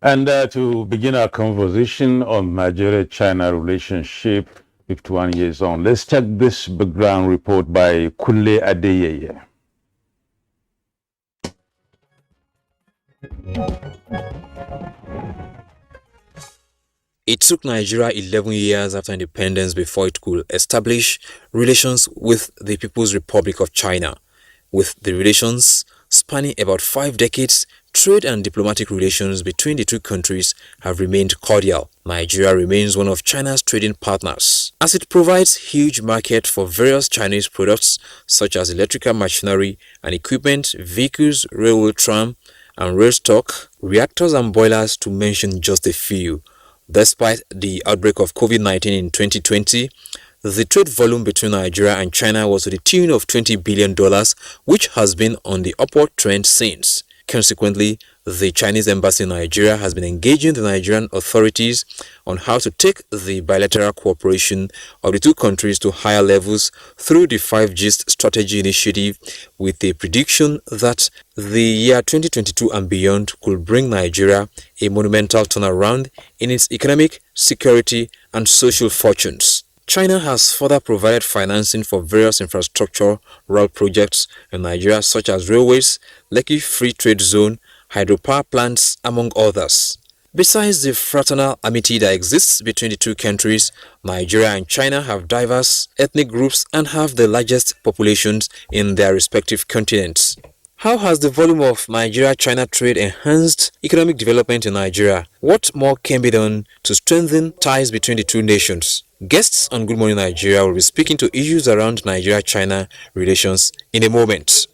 And to begin our conversation on Nigeria-China relationship 51 years on, let's check this background report by Kunle Adeyeye. It took Nigeria 11 years after independence before it could establish relations with the People's Republic of China. With the relations spanning about 5 decades, trade and diplomatic relations between the two countries have remained cordial. Nigeria remains one of China's trading partners, as it provides huge market for various Chinese products such as electrical machinery and equipment, vehicles, railway tram and rail stock, reactors and boilers, to mention just a few. Despite the outbreak of COVID-19 in 2020, the trade volume between Nigeria and China was to the tune of $20 billion, which has been on the upward trend since. Consequently, the Chinese embassy in Nigeria has been engaging the Nigerian authorities on how to take the bilateral cooperation of the two countries to higher levels through the 5G strategy initiative, with the prediction that the year 2022 and beyond could bring Nigeria a monumental turnaround in its economic, security, and social fortunes. China has further provided financing for various infrastructural projects in Nigeria, such as railways, Lekki Free Trade Zone, hydropower plants, among others. Besides the fraternal amity that exists between the two countries, Nigeria and China have diverse ethnic groups and have the largest populations in their respective continents. How has the volume of Nigeria-China trade enhanced economic development in Nigeria? What more can be done to strengthen ties between the two nations? Guests on Good Morning Nigeria will be speaking to issues around Nigeria-China relations in a moment.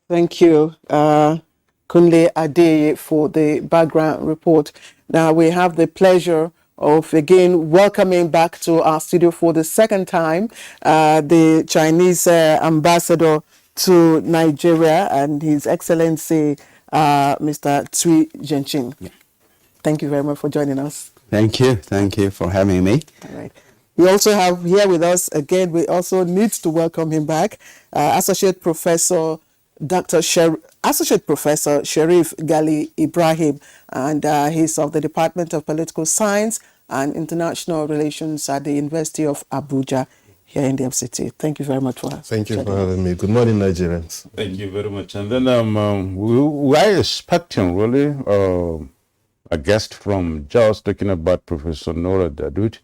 Thank you, Kunle Adeyeye, for the background report. Now we have the pleasure of again welcoming back to our studio for the second time the Chinese ambassador to Nigeria and His Excellency Mr. Cui Zhenqing. Yeah. Thank you very much for joining us. Thank you for having me. All right. We also have here with us again, we also need to welcome him back, Associate Professor Associate Professor Sharif Gali Ibrahim, and he's of the Department of Political Science and International Relations at the University of Abuja here in the FCT. Thank you very much for Thank you for having me. Good morning, Nigerians. Thank you very much. And then we are expecting really a guest from Jos talking about Professor Nora Dadut.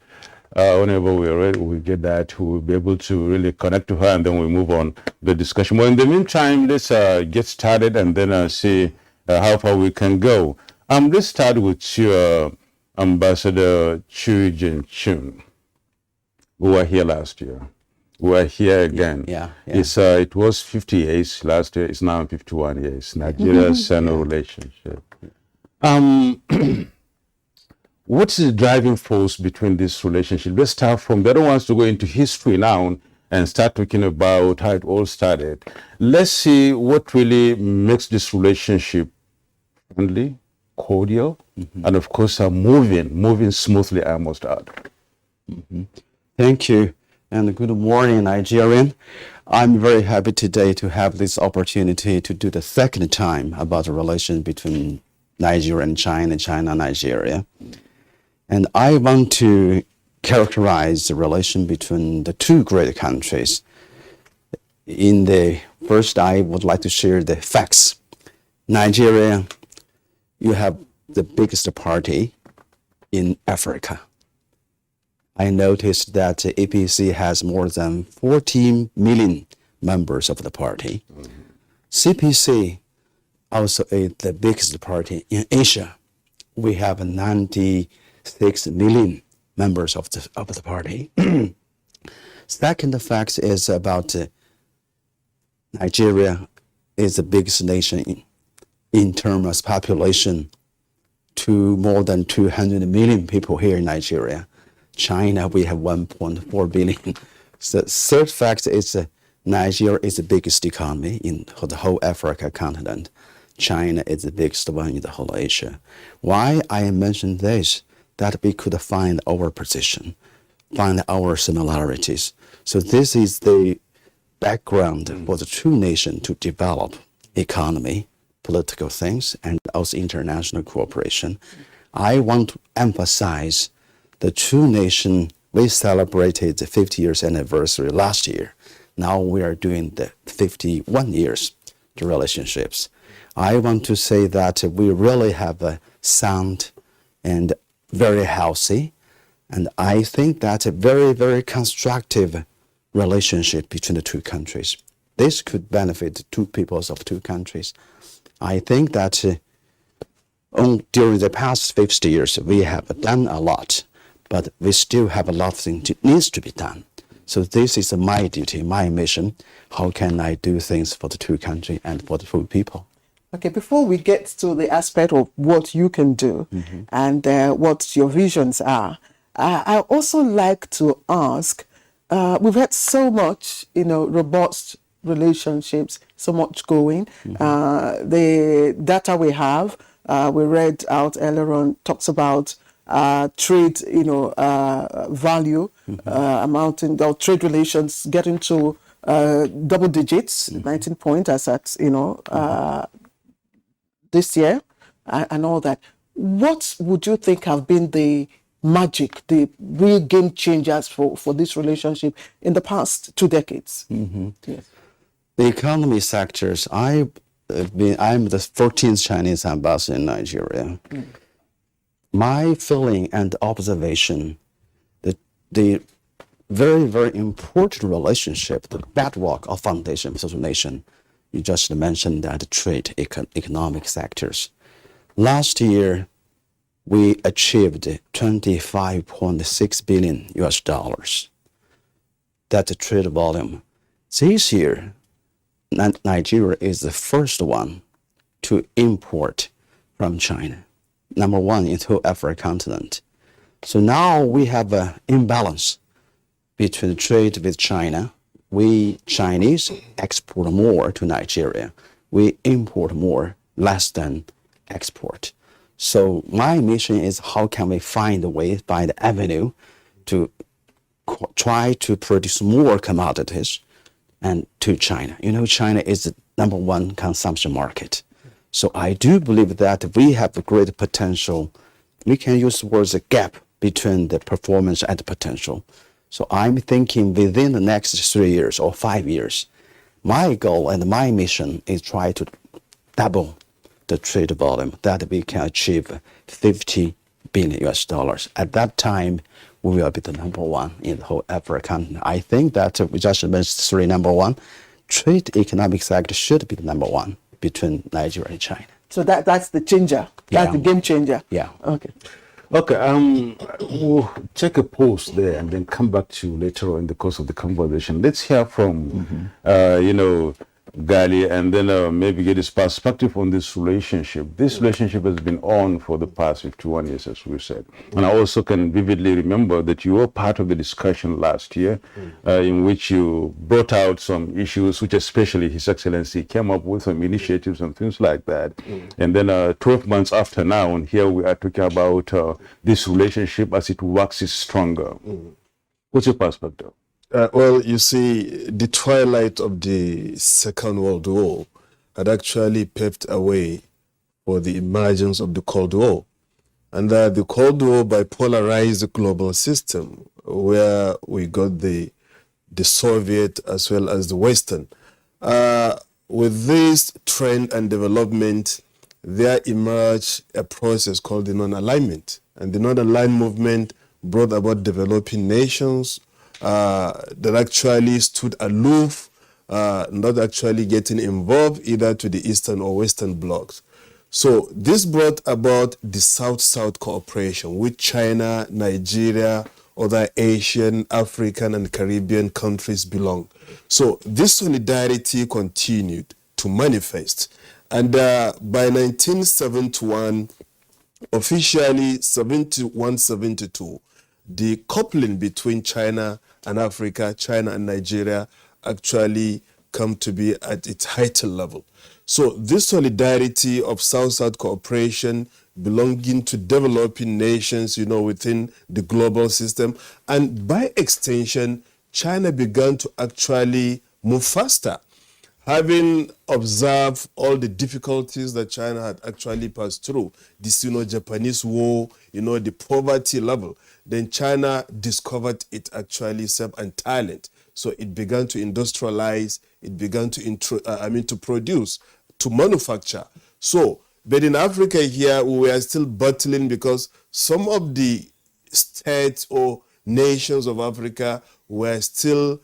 Whenever we're ready, we get that, we'll be able to really connect to her, and then we move on the discussion. Well, in the meantime, let's get started and then see how far we can go. Let's start with your Ambassador Cui Zhenqing. We were here last year. We are here again. Yeah. It was 50 years last year. It's now 51 years. Nigeria-China relationship. What's the driving force between this relationship? Let's start from, the other ones to go into history now and start talking about how it all started. Let's see what really makes this relationship friendly, cordial, and of course moving smoothly, I must add. Thank you, and good morning, Nigerian. I'm very happy today to have this opportunity to do the second time about the relation between Nigeria and China, China and Nigeria. And I want to characterize the relation between the two great countries. In the first, I would like to share the facts. Nigeria, you have the biggest party in Africa. I noticed that APC has more than 14 million members of the party. CPC also is the biggest party in Asia. We have 96 million members of the party. Second fact is about Nigeria is the biggest nation in terms of population, to more than 200 million people here in Nigeria. China, we have 1.4 billion. The third fact is Nigeria is the biggest economy in the whole Africa continent. China is the biggest one in the whole Asia. Why I mention this? That we could find our position, find our similarities. So this is the background for the two nations to develop economy, political things, and also international cooperation. I want to emphasize the two nations, we celebrated the 50 years anniversary last year. Now we are doing the 51 years the relationships. I want to say that we really have a sound and very healthy, and I think that's a very, very constructive relationship between the two countries. This could benefit two peoples of two countries. I think that during the past 50 years, we have done a lot, but we still have a lot of things that needs to be done. So this is my duty, my mission. How can I do things for the two countries and for the two people? Okay, before we get to the aspect of what you can do and what your visions are, I also like to ask, we've had so much, robust relationships, so much going. The data we have, we read out earlier on, talks about trade, value amounting, or trade relations getting to double digits, 19 points as at, this year and all that. What would you think have been the magic, the real game changers for this relationship in the past 2 decades? Yes. The economy sectors, I'm the 14th Chinese ambassador in Nigeria. My feeling and observation, the very, very important relationship, the bedrock of foundation of the nation, you just mentioned that trade, economic sectors. Last year, we achieved 25.6 billion US dollars. That's the trade volume. This year, Nigeria is the first one to import from China, number one in the whole African continent. So now we have an imbalance between trade with China. We Chinese export more to Nigeria. We import more, less than export. So my mission is how can we find a way, find the avenue to try to produce more commodities and to China. China is the number one consumption market. So I do believe that we have a great potential. We can use the words a gap between the performance and the potential. So I'm thinking within the next 3 years or 5 years, my goal and my mission is try to double the trade volume that we can achieve 50 billion US dollars. At that time, we will be the number one in the whole Africa. I think that we just mentioned number one, trade economic sector should be the number one between Nigeria and China. So that's the changer. That's the game changer. Yeah. Okay. Okay, we'll take a pause there and then come back to you later on in the course of the conversation. Let's hear from, Gali, and then maybe get his perspective on this relationship. This relationship has been on for the past 51 years, as we said. And I also can vividly remember that you were part of the discussion last year in which you brought out some issues, which especially His Excellency came up with some initiatives and things like that. And then 12 months after now, and here we are talking about this relationship as it waxes stronger. What's your perspective? Well, you see, the twilight of the Second World War had actually paved a way for the emergence of the Cold War. And the Cold War bipolarized the global system, where we got the Soviet as well as the Western. With this trend and development, there emerged a process called the non-alignment. And the non-aligned movement brought about developing nations that actually stood aloof, not actually getting involved either to the Eastern or Western blocs. So this brought about the South-South cooperation with China, Nigeria, other Asian, African, and Caribbean countries belong. So this solidarity continued to manifest. And by 1971, officially 71-72, the coupling between China and Africa, China and Nigeria, actually come to be at its heightened level. So this solidarity of South-South cooperation belonging to developing nations, within the global system, and by extension, China began to actually move faster. Having observed all the difficulties that China had actually passed through, the Sino-Japanese war, the poverty level, then China discovered it actually self and talent. So it began to industrialize, it began to produce, to manufacture. So, but in Africa here, we are still battling because some of the states or nations of Africa were still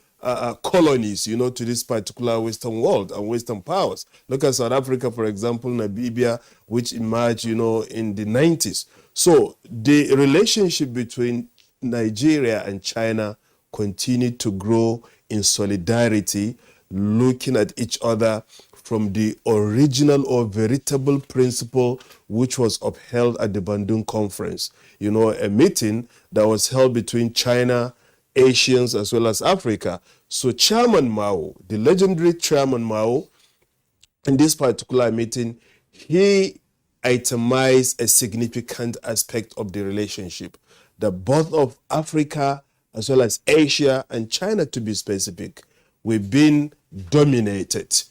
colonies, to this particular Western world and Western powers. Look at South Africa, for example, Namibia, which emerged, in the 90s. So the relationship between Nigeria and China continued to grow in solidarity, looking at each other from the original or veritable principle which was upheld at the Bandung Conference. A meeting that was held between China, Asians, as well as Africa. So Chairman Mao, the legendary Chairman Mao, in this particular meeting, he itemized a significant aspect of the relationship, that both of Africa, as well as Asia and China, to be specific, we've been dominated,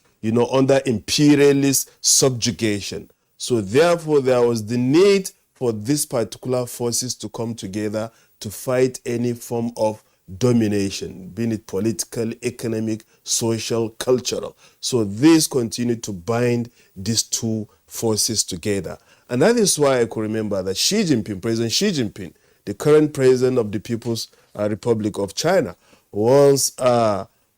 under imperialist subjugation. So therefore, there was the need for these particular forces to come together to fight any form of domination, be it political, economic, social, cultural. So this continued to bind these two forces together. And that is why I could remember that President Xi Jinping, the current president of the People's Republic of China, once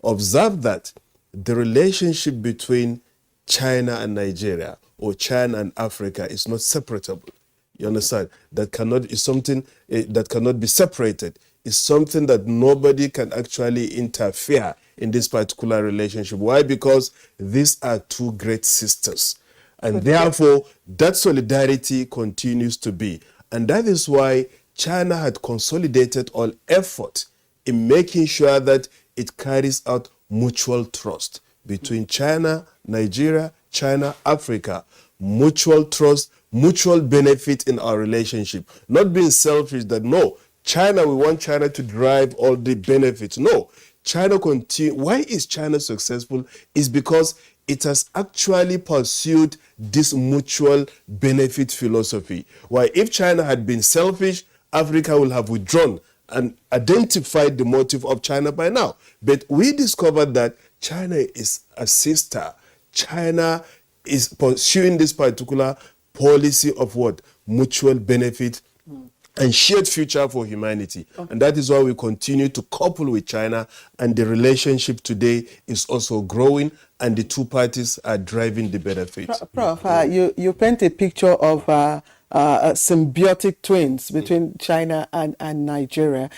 observed that the relationship between China and Nigeria, or China and Africa, is not separable. You understand? Is something that cannot be separated. It's something that nobody can actually interfere in this particular relationship. Why? Because these are two great sisters. And therefore, that solidarity continues to be. And that is why China had consolidated all effort in making sure that it carries out mutual trust between China, Nigeria, China, Africa. Mutual trust, mutual benefit in our relationship. Not being selfish that, no, China, we want China to drive all the benefits. No, China continue. Why is China successful? Is because it has actually pursued this mutual benefit philosophy. Why, if China had been selfish, Africa will have withdrawn and identified the motive of China by now. But we discovered that China is a sister. China is pursuing this particular policy of what? Mutual benefit and shared future for humanity. Okay. And that is why we continue to couple with China, and the relationship today is also growing, and the two parties are driving the benefits. Prof, you paint a picture of symbiotic twins between China and Nigeria.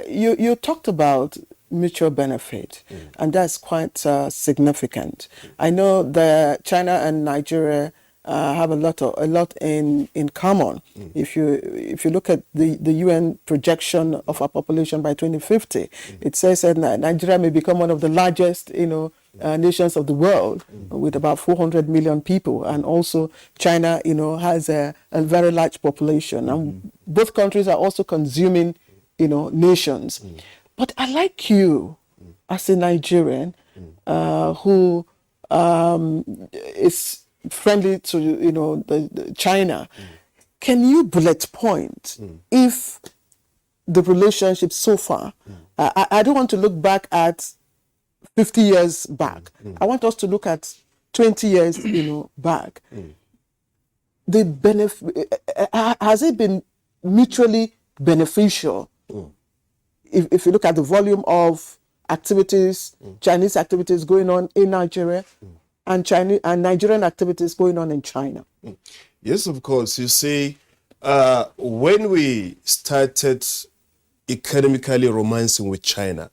You talked about mutual benefit, and that's quite significant. I know that China and Nigeria have a lot in common. If you look at the UN projection of our population by 2050, it says that Nigeria may become one of the largest nations of the world, with about 400 million people, and also China has a very large population, and both countries are also consuming nations. But I like you as a Nigerian who is friendly to the China. Can you bullet point if the relationship so far? I don't want to look back at 50 years back. I want us to look at 20 years back. The benefit, has it been mutually beneficial? If you look at the volume of activities, Chinese activities going on in Nigeria, and Nigerian activities going on in China. Yes, of course. You see, when we started economically romancing with China,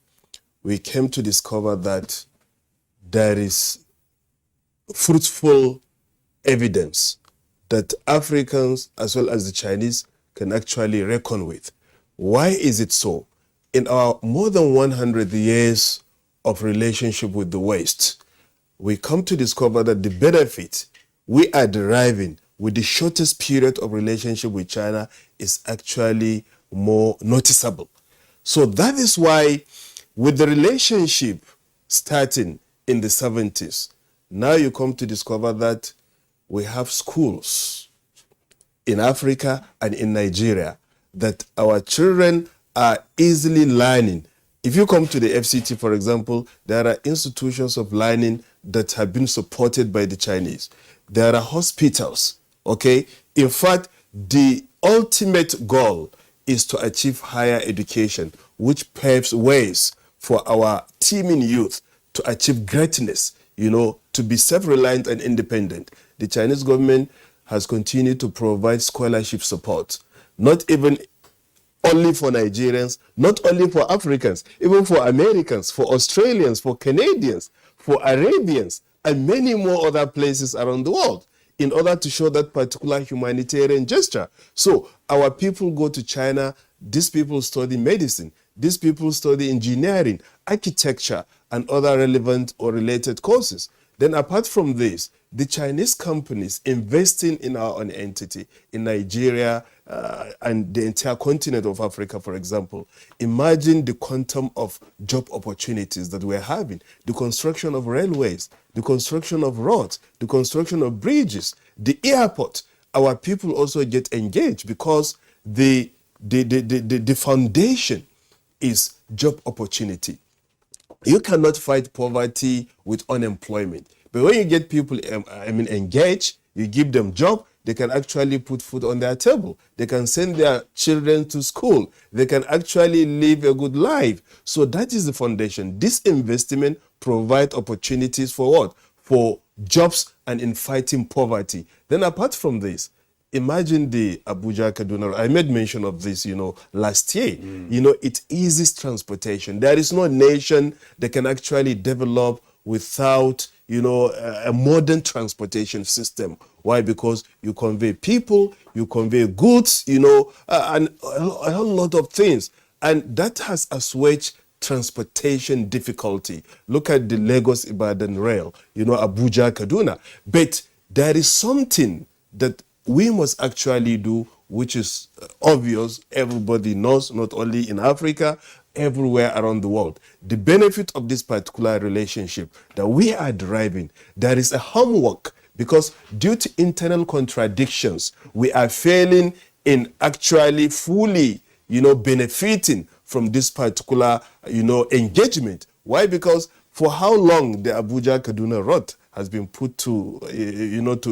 we came to discover that there is fruitful evidence that Africans as well as the Chinese can actually reckon with. Why is it so? In our more than 100 years of relationship with the West, we come to discover that the benefit we are deriving with the shortest period of relationship with China is actually more noticeable. So that is why with the relationship starting in the 70s. Now you come to discover that we have schools in Africa and in Nigeria that our children are easily learning. If you come to the FCT, for example, there are institutions of learning that have been supported by the Chinese. There are hospitals, okay? In fact, the ultimate goal is to achieve higher education, which paves ways for our teeming youth to achieve greatness, to be self-reliant and independent. The Chinese government has continued to provide scholarship support, not even only for Nigerians, not only for Africans, even for Americans, for Australians, for Canadians, for Arabians, and many more other places around the world, in order to show that particular humanitarian gesture. So our people go to China, these people study medicine, these people study engineering, architecture, and other relevant or related courses. Then apart from this, the Chinese companies investing in our own entity, in Nigeria and the entire continent of Africa, for example, imagine the quantum of job opportunities that we're having. The construction of railways, the construction of roads, the construction of bridges, the airport. Our people also get engaged because the foundation is job opportunity. You cannot fight poverty with unemployment. But when you get people engaged, you give them job, they can actually put food on their table. They can send their children to school. They can actually live a good life. So that is the foundation. This investment provides opportunities for what? For jobs and in fighting poverty. Then apart from this, imagine the Abuja, Kaduna. I made mention of this, last year. It eases transportation. There is no nation that can actually develop without, a modern transportation system. Why? Because you convey people, you convey goods, and a whole lot of things. And that has assuaged transportation difficulty. Look at the Lagos-Ibadan rail, Abuja, Kaduna. But there is something that we must actually do, which is obvious. Everybody knows, not only in Africa, everywhere around the world. The benefit of this particular relationship that we are deriving, there is a homework, because due to internal contradictions, we are failing in actually fully, benefiting from this particular, engagement. Why? Because for how long the Abuja-Kaduna road has been put to,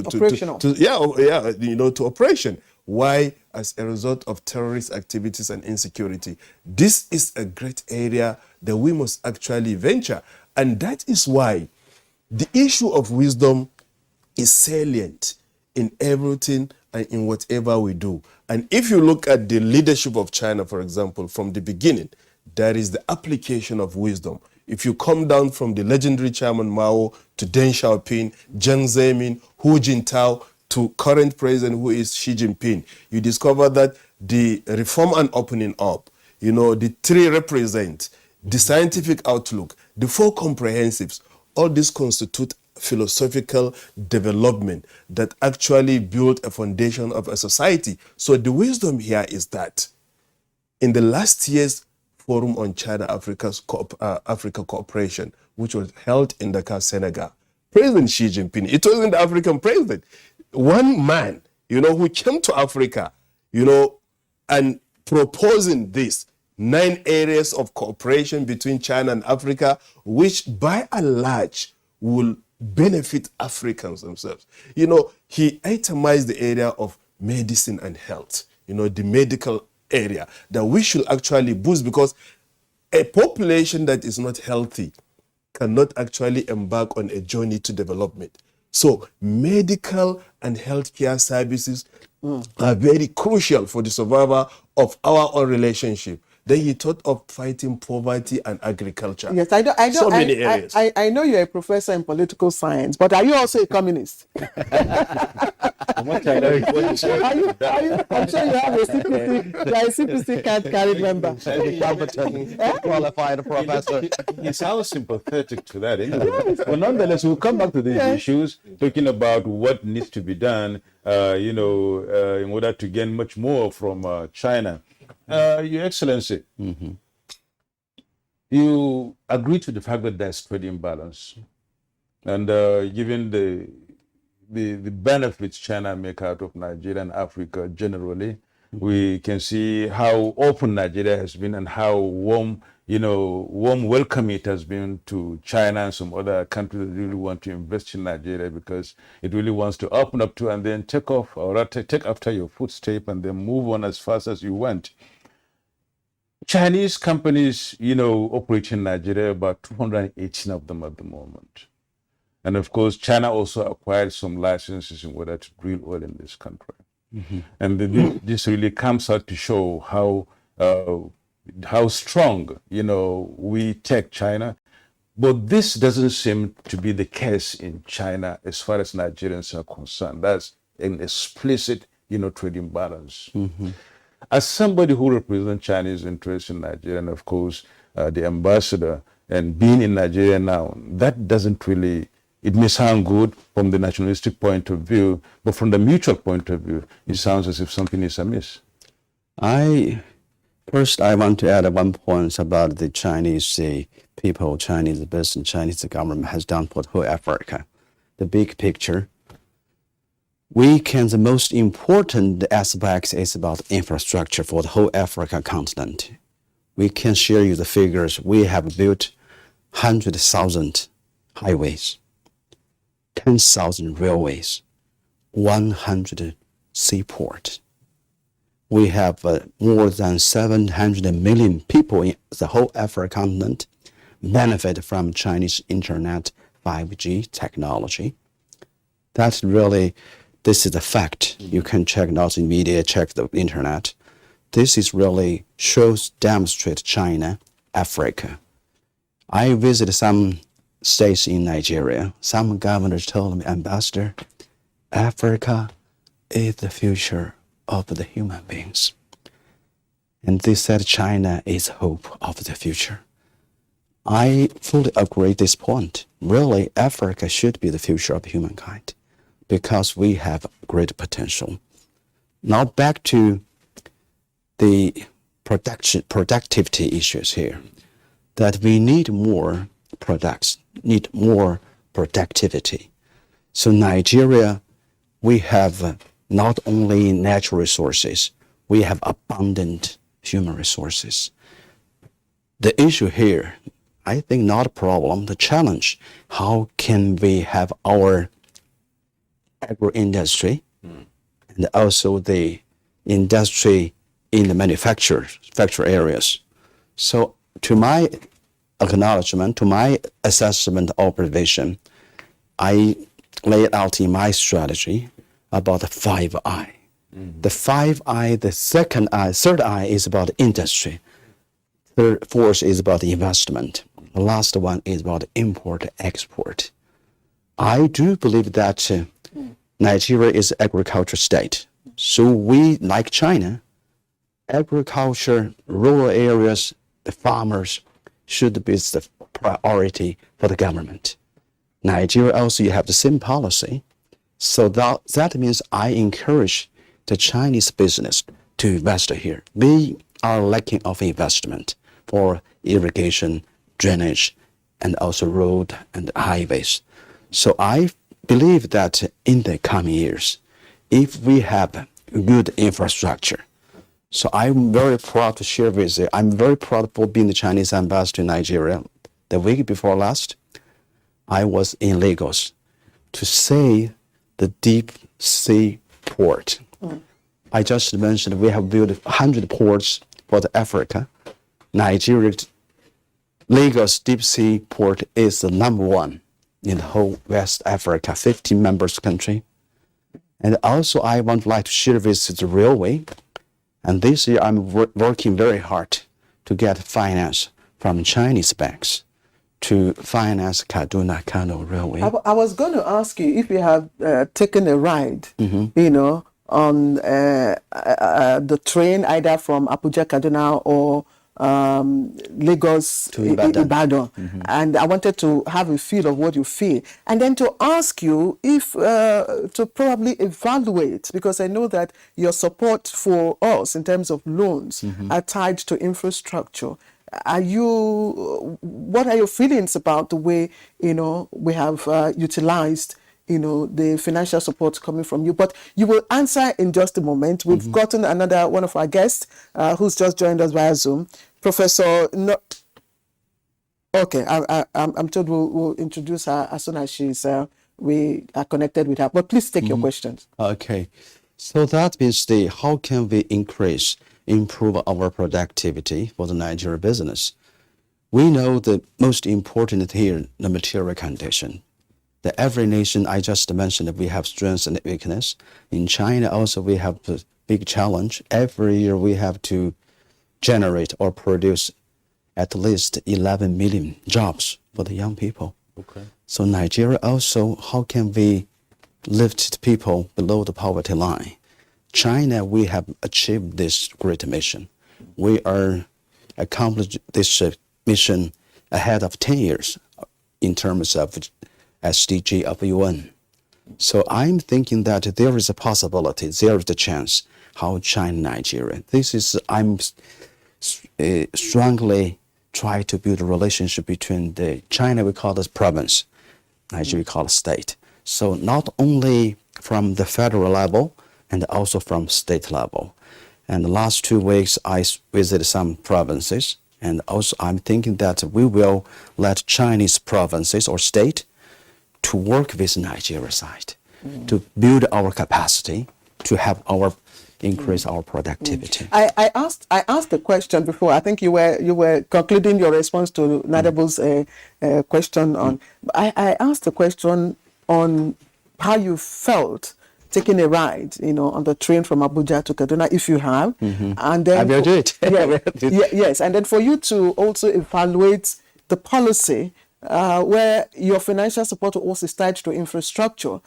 operational. to operation. Why? As a result of terrorist activities and insecurity. This is a great area that we must actually venture. And that is why the issue of wisdom is salient in everything and in whatever we do. And if you look at the leadership of China, for example, from the beginning, there is the application of wisdom. If you come down from the legendary Chairman Mao to Deng Xiaoping, Jiang Zemin, Hu Jintao, to current president who is Xi Jinping, you discover that the reform and opening up, the three represent, the scientific outlook, the four comprehensives, all these constitute philosophical development that actually build a foundation of a society. So the wisdom here is that in the last year's Forum on China-Africa Cooperation, which was held in Dakar, Senegal, President Xi Jinping, it wasn't the African president, one man, who came to Africa, and proposing this 9 areas of cooperation between China and Africa, which by and large will benefit Africans themselves. He itemized the area of medicine and health, the medical area that we should actually boost, because a population that is not healthy cannot actually embark on a journey to development. So medical and healthcare services are very crucial for the survival of our own relationship. Then he thought of fighting poverty and agriculture. Yes, I know. So many areas. I know you're a professor in political science, but are you also a communist? I'm sure you have a CPC card carried member. Qualified professor. He sounds sympathetic to that anyway. But nonetheless, we'll come back to these issues, talking about what needs to be done, in order to gain much more from China. Your Excellency, you agree to the fact that there's trade imbalance, and given the benefits China make out of Nigeria and Africa generally, we can see how open Nigeria has been and how warm, warm welcome it has been to China and some other countries that really want to invest in Nigeria because it really wants to open up to and then take off or rather take after your footstep and then move on as fast as you went. Chinese companies, operate in Nigeria, about 218 of them at the moment. And of course, China also acquired some licenses in order to drill oil in this country. And this really comes out to show how strong, we take China. But this doesn't seem to be the case in China as far as Nigerians are concerned. That's an explicit, trade imbalance. As somebody who represents Chinese interests in Nigeria, and of course, the ambassador, and being in Nigeria now, that doesn't really, it may sound good from the nationalistic point of view, but from the mutual point of view, it sounds as if something is amiss. First, I want to add one point about the Chinese people, Chinese business, Chinese government has done for the whole Africa. The big picture. The most important aspect is about infrastructure for the whole African continent. We can share you the figures. We have built 100,000 highways, 10,000 railways, 100 seaports. We have more than 700 million people in the whole African continent benefit from Chinese internet 5G technology. That's really, this is a fact. You can check out in media, check the internet. This is really demonstrate China, Africa. I visited some states in Nigeria. Some governors told me, Ambassador, Africa is the future of the human beings. And they said China is hope of the future. I fully agree this point. Really, Africa should be the future of humankind because we have great potential. Now back to the productivity issues here, that we need more products, need more productivity. So Nigeria, we have not only natural resources, we have abundant human resources. The issue here, I think not a problem, the challenge, how can we have our agro-industry and also the industry in the factory areas. So to my acknowledgement, to my assessment observation, I laid out in my strategy about the 5I. The 5I, the third I is about industry. Fourth is about investment. The last one is about import-export. I do believe that Nigeria is an agriculture state. So we, like China, agriculture, rural areas, the farmers should be the priority for the government. Nigeria also, you have the same policy. So that means I encourage the Chinese business to invest here. We are lacking of investment for irrigation, drainage, and also road and highways. So I believe that in the coming years, if we have good infrastructure, so I'm very proud to share with you, I'm very proud for being the Chinese ambassador in Nigeria. The week before last, I was in Lagos to see the deep sea port. I just mentioned we have built 100 ports for the Africa. Nigeria, Lagos deep sea port is the number one in the whole West Africa, 15 members country. And also I would like to share with the railway. And this year I'm working very hard to get finance from Chinese banks to finance Kaduna-Kano Railway. I was going to ask you if you have taken a ride, on the train either from Abuja, Kaduna or Lagos to Ibadan. And I wanted to have a feel of what you feel. And then to ask you if, to probably evaluate, because I know that your support for us in terms of loans are tied to infrastructure. what are your feelings about the way, we have utilized, the financial support coming from you? But you will answer in just a moment. We've gotten another one of our guests who's just joined us via Zoom, Professor. Okay, I'm told we'll introduce her as soon as we are connected with her. But please take your questions. Okay, so that means how can we improve our productivity for the Nigeria business? We know the most important here, the material condition. The every nation I just mentioned, we have strengths and weakness. In China also we have a big challenge. Every year we have to generate or produce at least 11 million jobs for the young people. Okay. So Nigeria also, how can we lift people below the poverty line? China, we have achieved this great mission. We are accomplished this mission ahead of 10 years in terms of SDG of UN. So I'm thinking that there is a possibility, there is a chance how China, Nigeria. I'm strongly try to build a relationship between the China, we call this province, Nigeria, we call it state. So not only from the federal level and also from state level. And the last 2 weeks, I visited some provinces. And also I'm thinking that we will let Chinese provinces or state to work with Nigeria side, to build our capacity, to have increase our productivity. I asked a question before. I think you were concluding your response to Nadabu's question on. I asked a question on how you felt taking a ride, on the train from Abuja to Kaduna, if you have, and then I will do it. Yes, and then for you to also evaluate the policy where your financial support also is tied to infrastructure.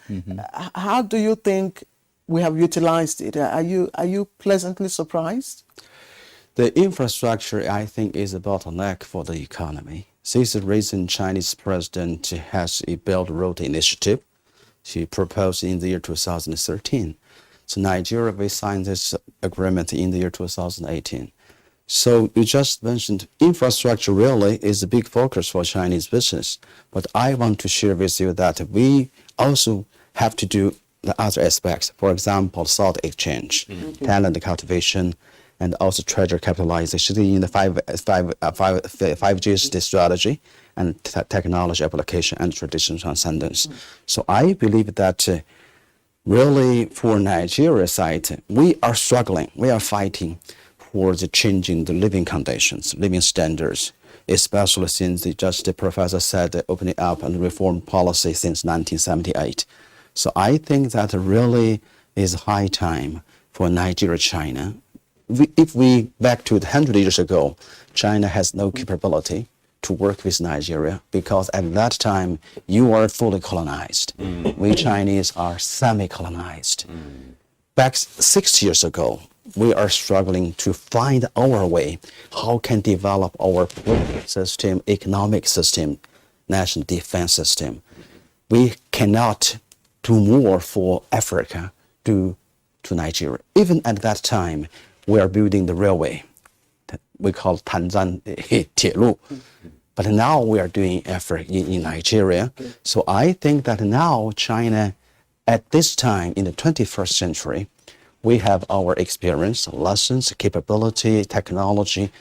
How do you think we have utilized it? Are you pleasantly surprised? The infrastructure, I think, is a bottleneck for the economy. This is the reason Chinese president has a Belt Road Initiative. She proposed in the year 2013. So Nigeria, we signed this agreement in the year 2018. So you just mentioned infrastructure really is a big focus for Chinese business. But I want to share with you that we also have to do the other aspects. For example, salt exchange, talent cultivation, and also treasure capitalization in the 5G strategy and technology application and traditional transcendence. So I believe that really for Nigeria side, we are struggling, we are fighting for the changing the living conditions, living standards, especially since the professor said opening up and reform policy since 1978. So I think that really is high time for Nigeria, China. If we back to 100 years ago, China has no capability to work with Nigeria because at that time you are fully colonized. We Chinese are semi-colonized. Back 6 years ago, we are struggling to find our way, how can develop our political system, economic system, national defense system. We cannot do more for Africa to Nigeria. Even at that time, we are building the railway. We call Tanzan Tielu. But now we are doing effort in Nigeria. So I think that now China, at this time in the 21st century, we have our experience, lessons, capability, technology.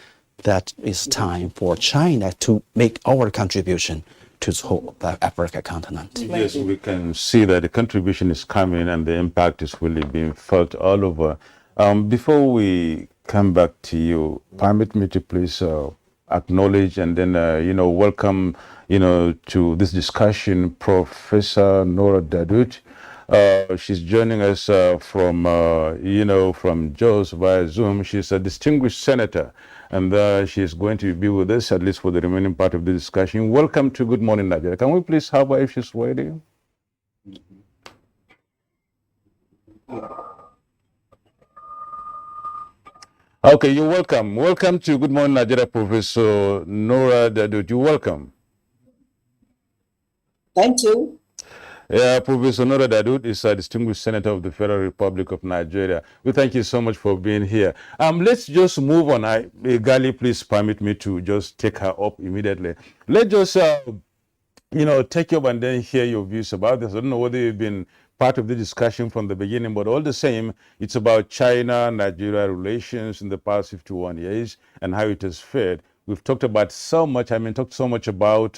That is time for China to make our contribution to the whole Africa continent. Yes, we can see that the contribution is coming and the impact is really being felt all over. Before we come back to you, permit me to please acknowledge and then, welcome, to this discussion, Professor Nora Dadut. She's joining us from Jos via Zoom. She's a distinguished senator, and she's going to be with us at least for the remaining part of the discussion. Welcome to Good Morning Nigeria. Can we please have her if she's ready? Okay, you're welcome. Welcome to Good Morning Nigeria, Professor Nora Dadut. You're welcome. Thank you. Yeah, Professor Nora Dadut is a distinguished senator of the Federal Republic of Nigeria. We thank you so much for being here. Let's just move on. Gali, please permit me to just take her up immediately. Let's just take you up and then hear your views about this. I don't know whether you've been part of the discussion from the beginning, but all the same, it's about China-Nigeria relations in the past 51 years and how it has fared. We've talked about so much, talked so much about,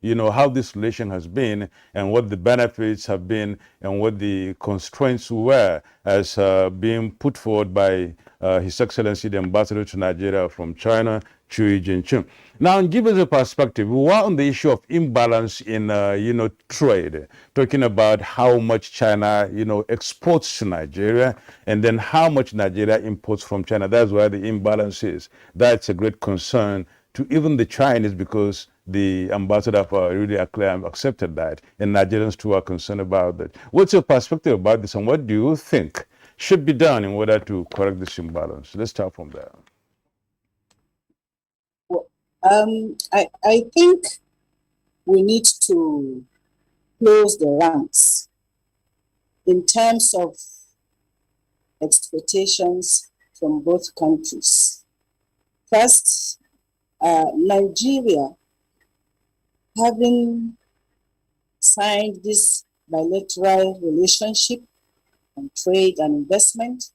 how this relation has been and what the benefits have been and what the constraints were as being put forward by His Excellency, the Ambassador to Nigeria from China, Chui Jinchun. Now, give us a perspective. We were on the issue of imbalance in, trade, talking about how much China, exports to Nigeria, and then how much Nigeria imports from China. That's where the imbalance is. That's a great concern to even the Chinese because the ambassador really accepted that, and Nigerians too are concerned about that. What's your perspective about this, and what do you think should be done in order to correct this imbalance? Let's start from there. I think we need to close the ranks in terms of expectations from both countries. First, Nigeria, having signed this bilateral relationship on trade and investment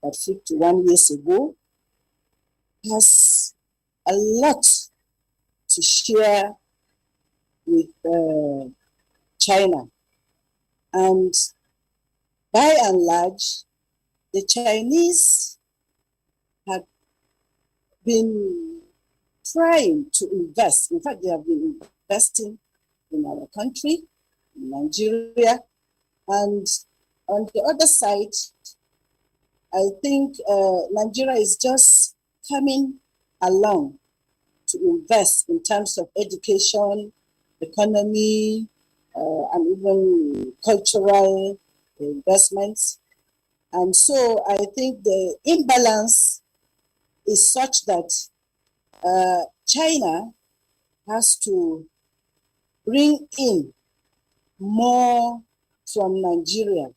about 51 years ago, has a lot to share with China. And by and large, the Chinese have been trying to invest. In fact, they have been investing in our country, in Nigeria. And on the other side, I think Nigeria is just coming along to invest in terms of education, economy, and even cultural investments. And so I think the imbalance is such that China has to bring in more from Nigeria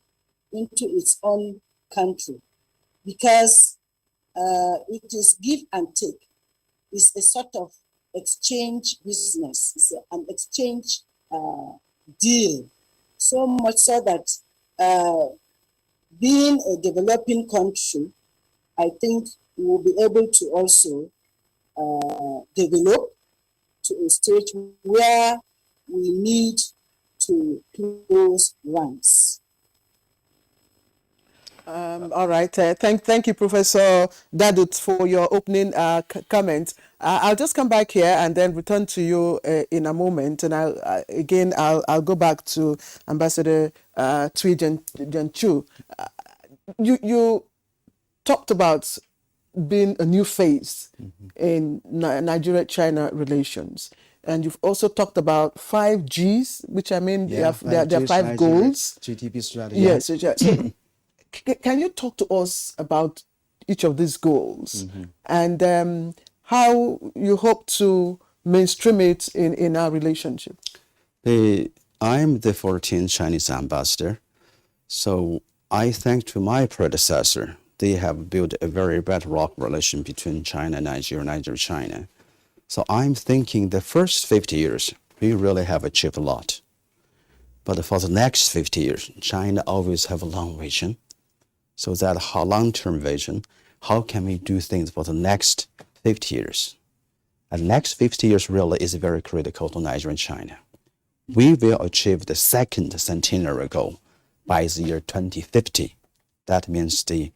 into its own country because it is give and take. It's a sort of exchange business. It's an exchange deal. So much so that being a developing country, I think we will be able to also develop to a stage where we need to close ranks. All right. Thank you, Professor Dadut, for your opening comment. I'll just come back here and then return to you in a moment. And I'll go back to Ambassador Chui Jianchu. You talked about being a new phase in Nigeria-China relations. And you've also talked about 5 Gs, which there are 5 goals. GDP strategy. Yes. Can you talk to us about each of these goals and how you hope to mainstream it in our relationship? I'm the 14th Chinese ambassador, so I thank to my predecessor. They have built a very bedrock relation between China and Nigeria, Nigeria-China. So I'm thinking the first 50 years, we really have achieved a lot. But for the next 50 years, China always have a long vision. So that long-term vision, how can we do things for the next 50 years? And next 50 years really is very critical to Nigeria and China. We will achieve the second centenary goal by the year 2050. That means the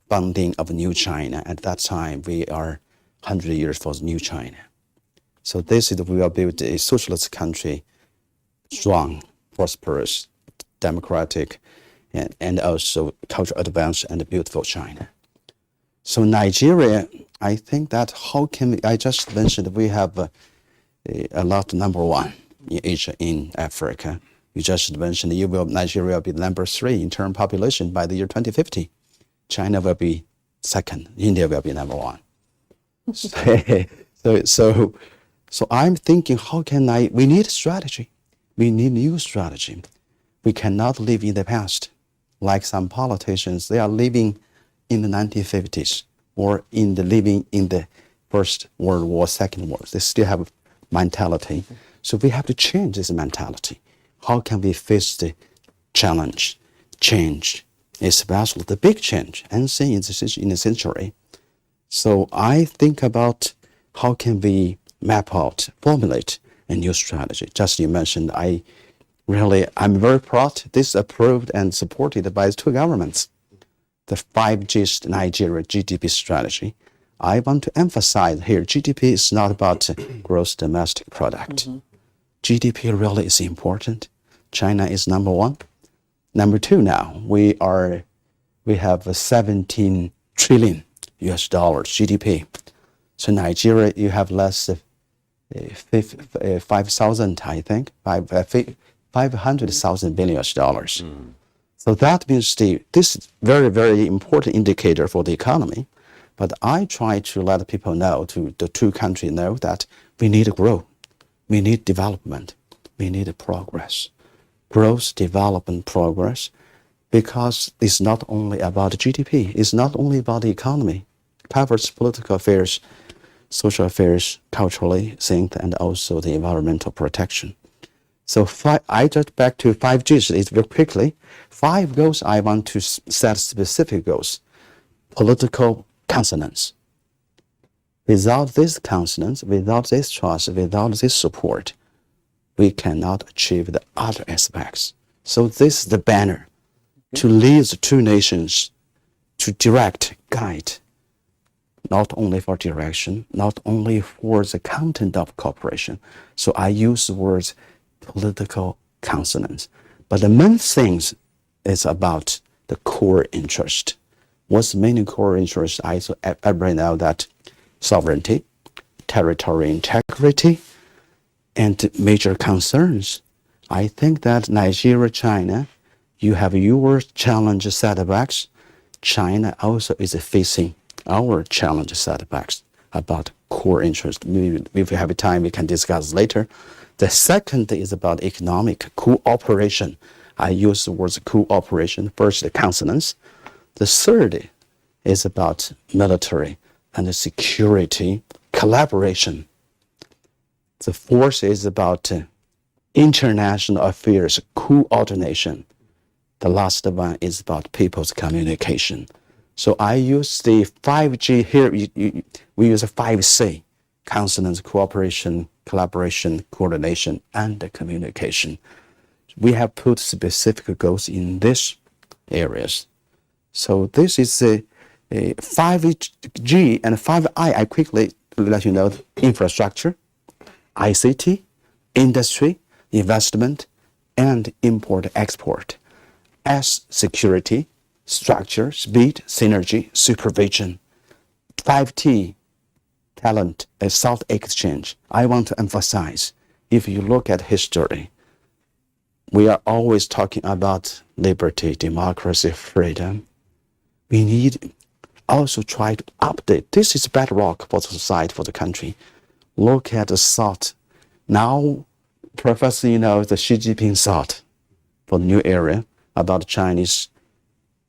founding of New China. At that time, we are 100 years for New China. So this is, we will build a socialist country, strong, prosperous, democratic, and also cultural advanced and beautiful China. So Nigeria, I think that how can we, I just mentioned we have a lot number 1 in Asia, in Africa. You just mentioned Nigeria will be number 3 in terms of population by the year 2050. China will be 2nd. India will be number 1. So I'm thinking, how can we need strategy. We need new strategy. We cannot live in the past. Like some politicians, they are living in the 1950s or living in the First World War, Second War. They still have mentality. So we have to change this mentality. How can we face the challenge, change, especially the big change, unseen in the century? So I think about how can we map out, formulate a new strategy. Just you mentioned, I'm very proud this is approved and supported by the two governments. The 5G Nigeria GDP strategy. I want to emphasize here, GDP is not about gross domestic product. GDP really is important. China is number one. Number two now, we have 17 trillion US dollars GDP. So Nigeria, you have less 5,000, I think, 500,000 billion US dollars. So that means this is very, very important indicator for the economy. But I try to let people know, to the two countries know that we need to grow, we need development, we need progress. Growth, development, progress, because it's not only about GDP, it's not only about the economy. It covers political affairs, social affairs, culturally, things, and also the environmental protection. So I just back to 5G, it's very quickly. 5 goals, I want to set specific goals. Political consonance. Without this consonance, without this trust, without this support, we cannot achieve the other aspects. So this is the banner to lead the two nations, to direct, guide, not only for direction, not only for the content of cooperation. So I use the words political consonance. But the main thing is about the core interest. What's the main core interest? I bring out that sovereignty, territorial integrity, and major concerns. I think that Nigeria, China, you have your challenge setbacks. China also is facing our challenge setbacks about core interest. Maybe if we have time, we can discuss later. The second is about economic cooperation. I use the words cooperation, first the consonants. The third is about military and security collaboration. The fourth is about international affairs coordination. The last one is about people's communication. So I use the 5G here. We use a 5C, consonants, cooperation, collaboration, coordination, and communication. We have put specific goals in these areas. So this is a 5G and 5I. I quickly let you know: infrastructure, ICT, industry, investment, and import-export. S, security, structure, speed, synergy, supervision. 5T, talent, a thought exchange. I want to emphasize, if you look at history, we are always talking about liberty, democracy, freedom. We need also try to update. This is bedrock for the society, for the country. Look at the thought. Now, Professor, the Xi Jinping thought for the new area about Chinese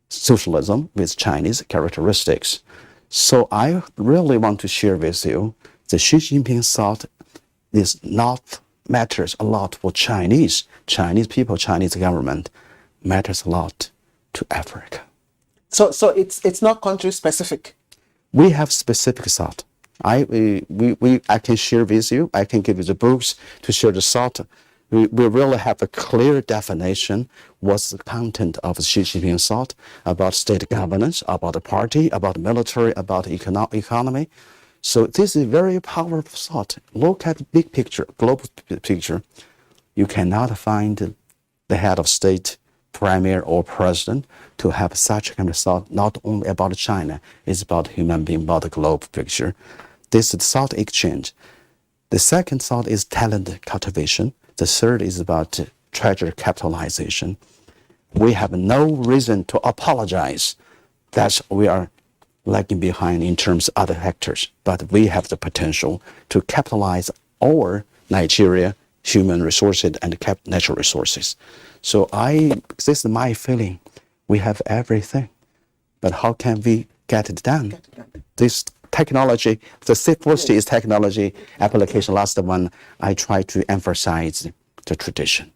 socialism with Chinese characteristics. So I really want to share with you the Xi Jinping thought matters a lot for Chinese people, Chinese government, matters a lot to Africa. So it's not country specific. We have specific thought. I can share with you. I can give you the books to share the thought. We really have a clear definition. What's the content of Xi Jinping's thought about state governance, about the party, about military, about economy. So this is a very powerful thought. Look at the big picture, global picture. You cannot find the head of state, premier, or president to have such kind of thought, not only about China, it's about human being, about the global picture. This is thought exchange. The second thought is talent cultivation. The third is about treasure capitalization. We have no reason to apologize that we are lagging behind in terms of other actors, but we have the potential to capitalize our Nigeria human resources and natural resources. So this is my feeling. We have everything, but how can we get it done? This technology, the first is technology application. Last one, I try to emphasize the tradition.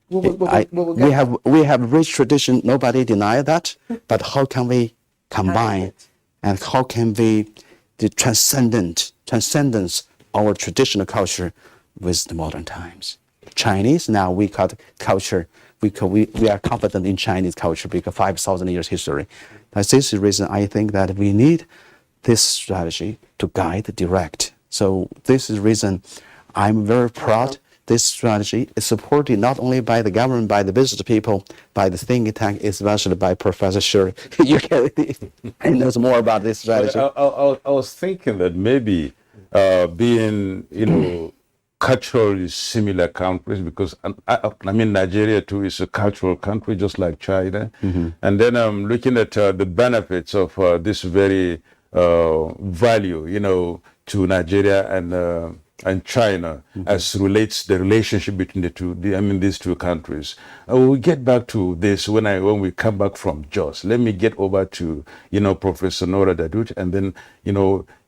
We have rich tradition. Nobody deny that. But how can we combine, and how can we the transcendence our traditional culture with the modern times? Chinese now we call it culture. We are confident in Chinese culture because 5,000 years history. That's this reason I think that we need this strategy to guide, direct. So this is the reason I'm very proud. This strategy is supported not only by the government, by the business people, by the think tank, especially by Professor Shirley. You can knows more about this strategy. I was thinking that maybe being, culturally similar countries, because I mean Nigeria too is a cultural country just like China, and then I'm looking at the benefits of this very value, to Nigeria and China as relates the relationship between these two countries. We'll get back to this when we come back from Jos. Let me get over to Professor Nora Dadut, and then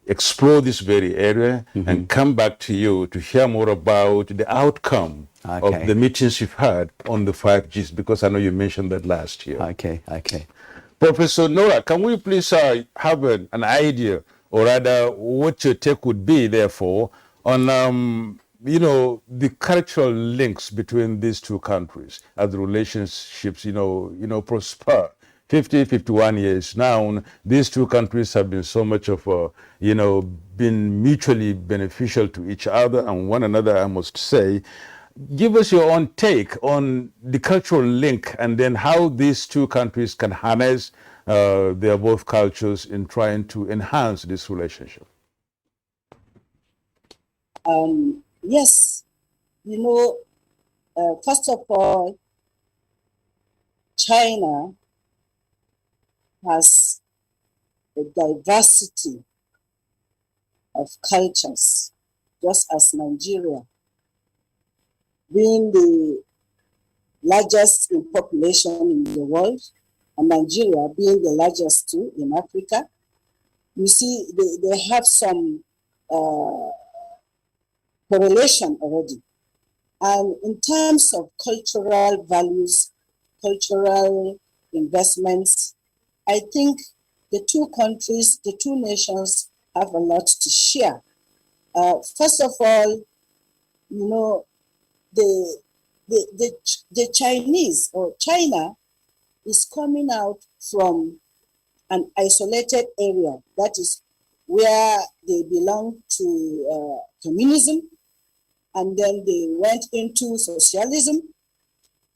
explore this very area and come back to you to hear more about the outcome of the meetings you've had on the 5Gs, because I know you mentioned that last year. Okay. Professor Nora, can we please have an idea, or rather what your take would be, therefore, on the cultural links between these two countries as the relationships prosper? 51 years now, these two countries have been so much of been mutually beneficial to each other and one another, I must say. Give us your own take on the cultural link, and then how these two countries can harness their both cultures in trying to enhance this relationship. Yes, first of all, China has a diversity of cultures, just as Nigeria, being the largest in population in the world, and Nigeria being the largest too in Africa. You see, they have some correlation already. And in terms of cultural values, cultural investments, I think the two countries, the two nations have a lot to share. First of all, the Chinese or China is coming out from an isolated area, that is where they belong to communism, and then they went into socialism.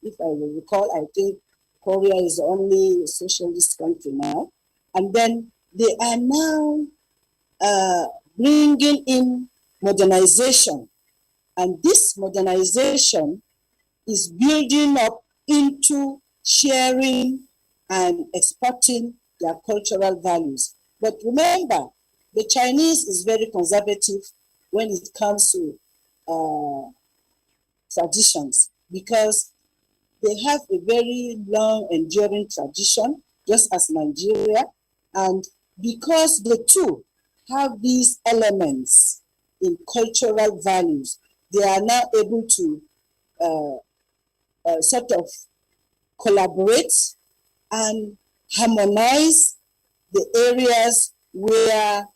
If I will recall, I think Korea is the only socialist country now. And then they are now bringing in modernization. And this modernization is building up into sharing and exporting their cultural values. But remember, the Chinese is very conservative when it comes to traditions, because they have a very long enduring tradition, just as Nigeria. And because the two have these elements in cultural values, they are now able to sort of collaborate and harmonize the areas where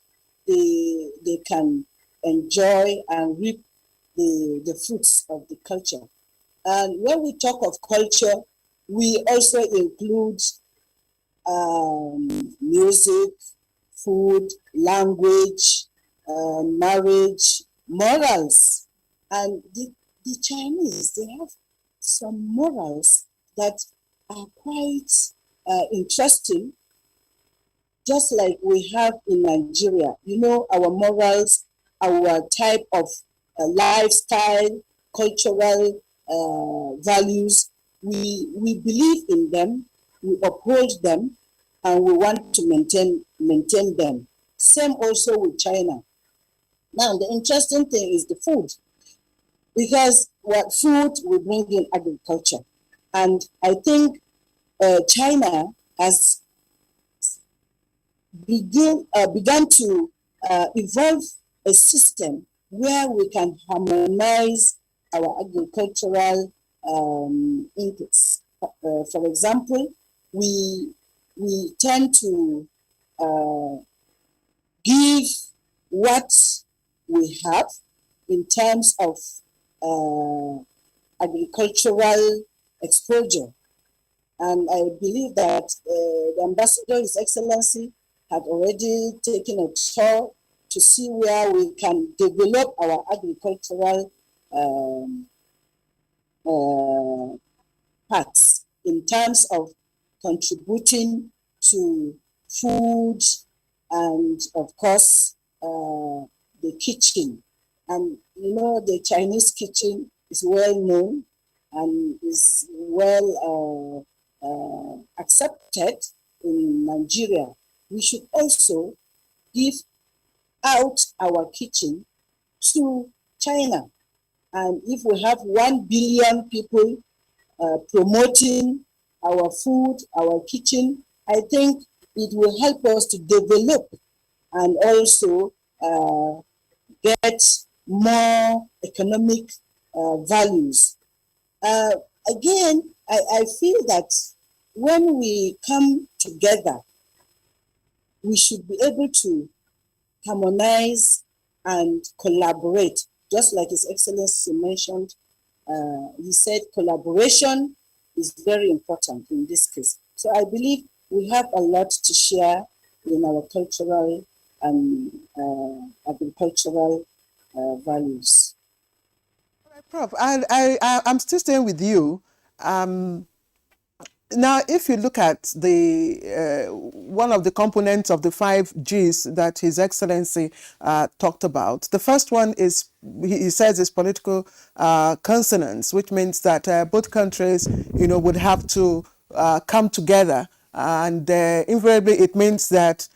they can enjoy and reap the fruits of the culture. And when we talk of culture, we also include music, food, language, marriage, morals. And the Chinese, they have some morals that are quite interesting, just like we have in Nigeria. Our morals, our type of lifestyle, cultural values, we believe in them, we uphold them, and we want to maintain them. Same also with China. Now, the interesting thing is the food, because what food we bring in agriculture. And I think China has began to evolve a system where we can harmonize our agricultural inputs. For example, we tend to give what we have in terms of agricultural exposure. And I believe that the Ambassador, His Excellency, had already taken a tour to see where we can develop our agricultural parts in terms of contributing to food and, of course, the kitchen. And you know, the Chinese kitchen is well known and is well accepted in Nigeria. We should also give out our kitchen to China. And if we have 1 billion people promoting our food, our kitchen, I think it will help us to develop and also get more economic values. Again, I feel that when we come together, we should be able to harmonize and collaborate. Just like His Excellency mentioned, he said collaboration is very important in this case. So I believe we have a lot to share in our cultural and agricultural values. Prof, I'm still staying with you. Now, if you look at the one of the components of the 5Gs that His Excellency talked about, the first one is, he says, is political consonance, which means that both countries, would have to come together, and invariably it means that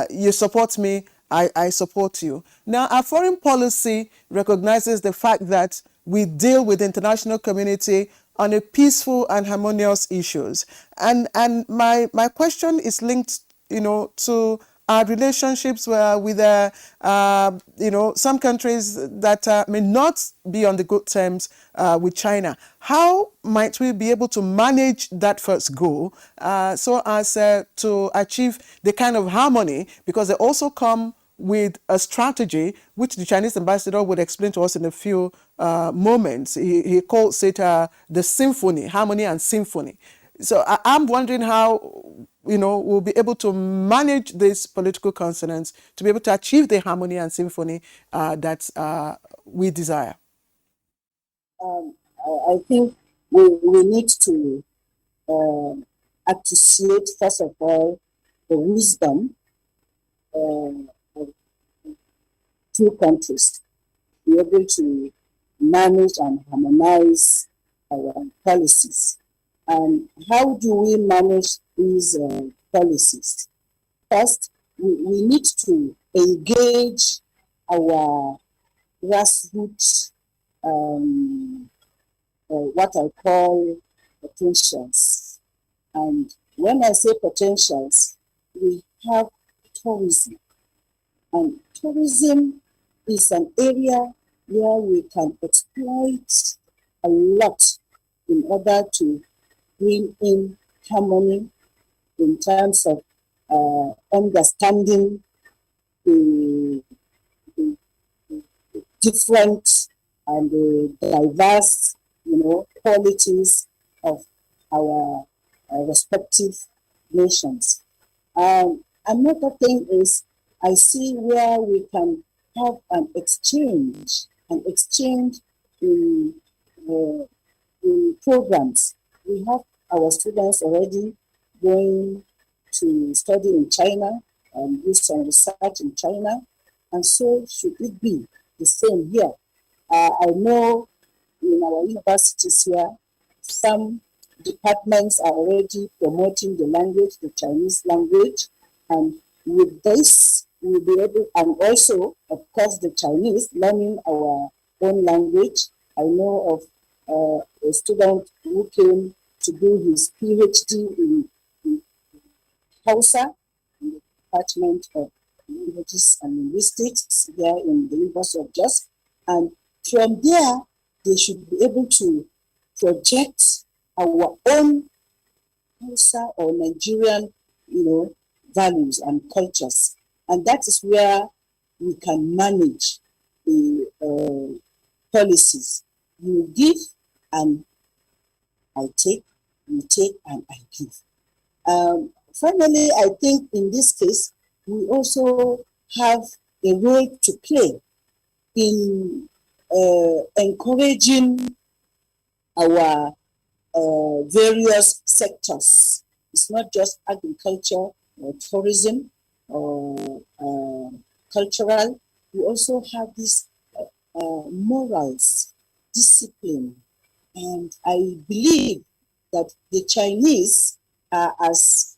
you support me, I support you. Now, our foreign policy recognizes the fact that we deal with the international community on a peaceful and harmonious issues. And my question is linked, to our relationships with some countries that may not be on the good terms with China. How might we be able to manage that first goal so as to achieve the kind of harmony, because they also come with a strategy which the Chinese ambassador would explain to us in a few moments. He calls it the symphony, harmony and symphony. So I'm wondering how we'll be able to manage these political consonants to be able to achieve the harmony and symphony that we desire. I think we need to appreciate, first of all, the wisdom of two countries, be able to manage and harmonize our policies. And how do we manage these policies? First, we need to engage our grassroots, what I call potentials. And when I say potentials, we have tourism. And tourism is an area where we can exploit a lot in order to bring in harmony in terms of understanding the different and the diverse, qualities of our respective nations. Another thing is, I see where we can have an exchange in programs. We have our students already going to study in China and do some research in China, and so should it be the same here. I know in our universities here, some departments are already promoting the language, the Chinese language, and with this, we'll be able, and also, of course, the Chinese learning our own language. I know of a student who came to do his PhD in Hausa, in the Department of Languages and Linguistics there in the University of Jos. And from there, they should be able to project our own Hausa or Nigerian, values and cultures. And that is where we can manage the policies. You give and I take, you take and I give. Finally, I think in this case, we also have a role to play in encouraging our various sectors. It's not just agriculture or tourism or cultural. We also have this morals, discipline. And I believe that the Chinese are as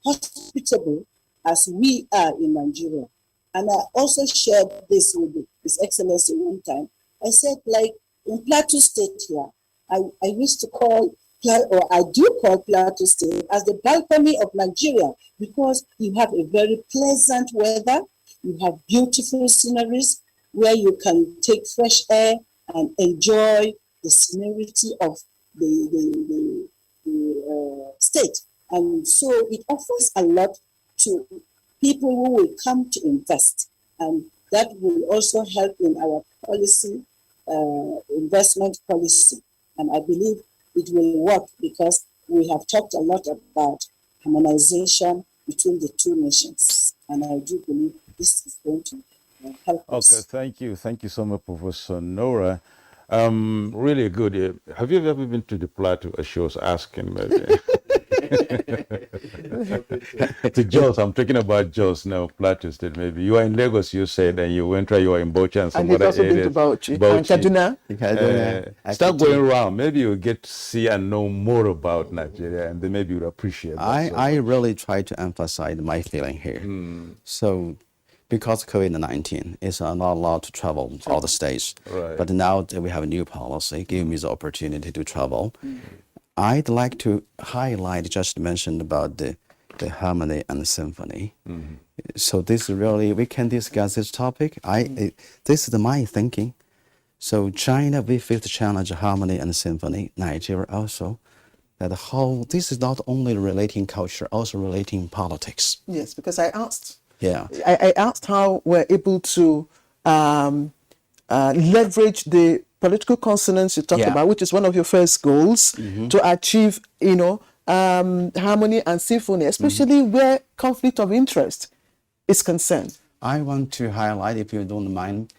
hospitable as we are in Nigeria. And I also shared this with His Excellency one time. I said, like in Plateau State here, I used to call, or I do call Plateau State as the balcony of Nigeria, because you have a very pleasant weather, you have beautiful sceneries where you can take fresh air and enjoy the serenity of the state. And so it offers a lot to people who will come to invest. And that will also help in our policy, investment policy. And I believe it will work because we have talked a lot about harmonization between the two nations. And I do believe this is going to help us. Okay, thank you. Thank you so much, Professor Nora. Really good. Have you ever been to the Plateau? She was asking maybe. To Jos, I'm talking about Jos now, Plateau State maybe. You are in Lagos, you said, and you went right, you are in Bauchi and some And he's other also been areas. to Bauchi and Kaduna. Start going around. Maybe you'll get to see and know more about Nigeria, and then maybe you'll appreciate that. I really try to emphasize my feeling here. So, because COVID-19 is not allowed to travel all the states, Right. but now that we have a new policy, give me the opportunity to travel. I'd like to highlight, just mentioned about the harmony and the symphony. So this really, we can discuss this topic. This is my thinking. So China, we face the challenge of harmony and symphony. Nigeria also. That this is not only relating culture, also relating politics. Yes, because I asked. Yeah. I asked how we're able to leverage the political consonance you talked about, which is one of your first goals, to achieve, harmony and symphony, especially where conflict of interest is concerned. I want to highlight, if you don't mind,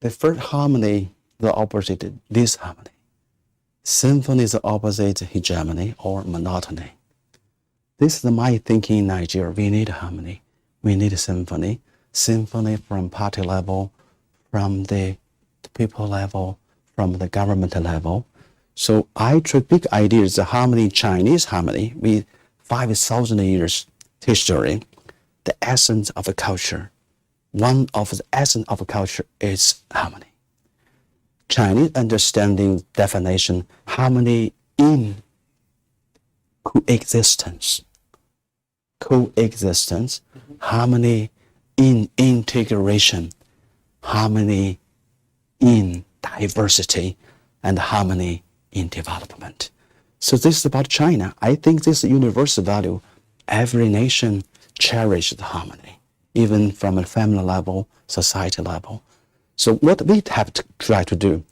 the first harmony, the opposite, disharmony. Symphony is the opposite, hegemony or monotony. This is my thinking in Nigeria. We need harmony. We need symphony. Symphony from party level, from the people level, from the government level. So I treat big ideas, the harmony, Chinese harmony, with 5,000 years history, the essence of a culture. One of the essence of a culture is harmony. Chinese understanding definition, harmony in coexistence. Coexistence, harmony in integration, harmony in diversity, and harmony in development. So this is about China. I think this is a universal value. Every nation cherishes harmony, even from a family level, society level. So what we have to try to do,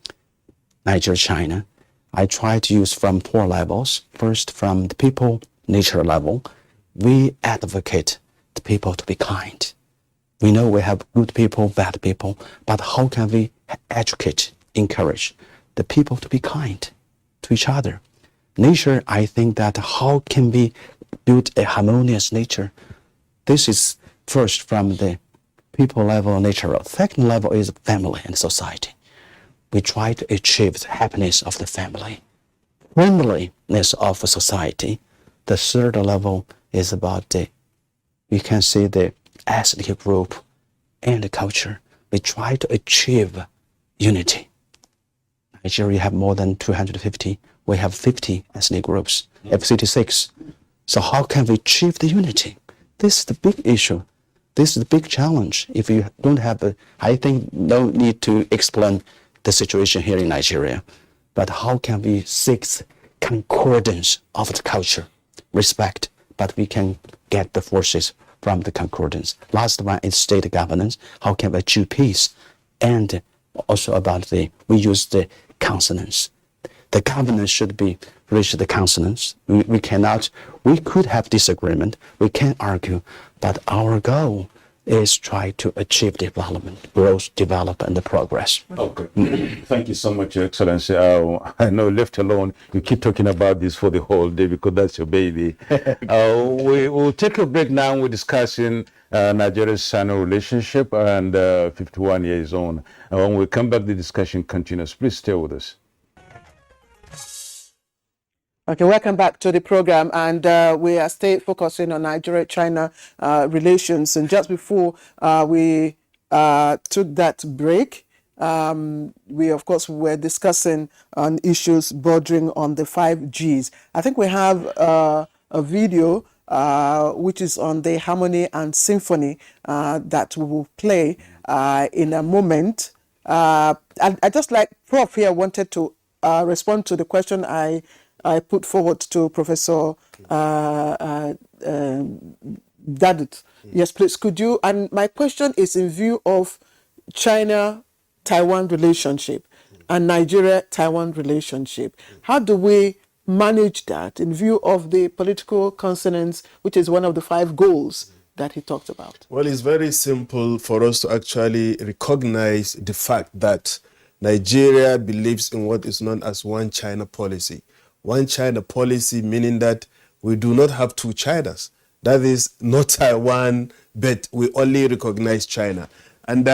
Nigeria, China, I try to use from 4 levels. First, from the people, nature level, we advocate the people to be kind. We know we have good people, bad people, but how can we educate, encourage the people to be kind to each other? Nature, I think that how can we build a harmonious nature? This is first from the people level, nature level. Second level is family and society. We try to achieve the happiness of the family, friendliness of society. The third level is about you can see the ethnic group and the culture. We try to achieve unity. Nigeria have more than 250. We have 50 ethnic groups, have 36. So how can we achieve the unity? This is the big issue. This is the big challenge. If you don't have I think no need to explain the situation here in Nigeria, but how can we seek concordance of the culture, respect, but we can get the forces from the concordance. Last one is state governance. How can we achieve peace? And also about we use the consonants. The governance should be reach the consonants. We could have disagreement, we can argue, but our goal is try to achieve development, growth, develop, and the progress. Okay. Thank you so much, Your Excellency. I know, left alone, you keep talking about this for the whole day because that's your baby. We'll take a break now. We're discussing Nigeria-China relationship and 51 years on. And when we come back, the discussion continues. Please stay with us. Okay, welcome back to the program, and we are still focusing on Nigeria-China relations. And just before we took that break, we of course were discussing on issues bordering on the 5Gs. I think we have a video which is on the harmony and symphony that we will play in a moment. I just like Prof here wanted to respond to the question I put forward to Professor Dadut. Yes, please, could you? And my question is in view of China-Taiwan relationship and Nigeria-Taiwan relationship. How do we manage that in view of the political consonance, which is one of the 5 goals that he talked about? Well, it's very simple for us to actually recognize the fact that Nigeria believes in what is known as one China policy. One China policy meaning that we do not have 2 Chinas. That is not Taiwan, but we only recognize China. And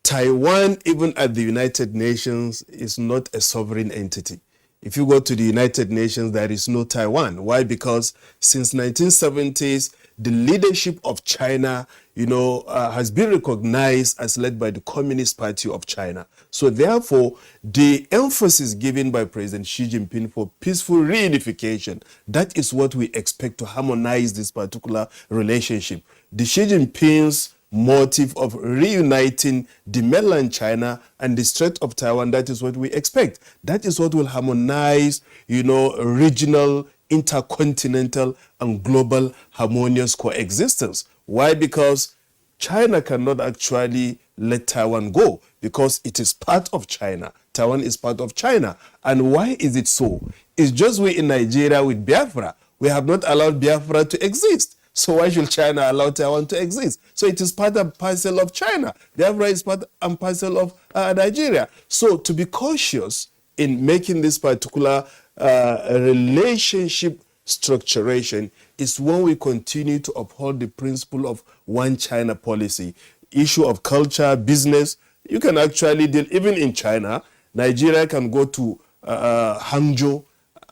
Taiwan, even at the United Nations, is not a sovereign entity. If you go to the United Nations, there is no Taiwan. Why? Because since 1970s, the leadership of China, has been recognized as led by the Communist Party of China. So therefore, the emphasis given by President Xi Jinping for peaceful reunification, that is what we expect to harmonize this particular relationship. The Xi Jinping's motive of reuniting the mainland China and the Strait of Taiwan, that is what we expect. That is what will harmonize, regional, intercontinental, and global harmonious coexistence. Why? Because China cannot actually let Taiwan go because it is part of China. Taiwan is part of China. And why is it so? It's just we in Nigeria with Biafra. We have not allowed Biafra to exist. So why should China allow Taiwan to exist? So it is part and parcel of China. Biafra is part and parcel of Nigeria. So to be cautious in making this particular relationship structuration is when we continue to uphold the principle of one China policy. Issue of culture, business, you can actually deal, even in China, Nigeria can go to Hangzhou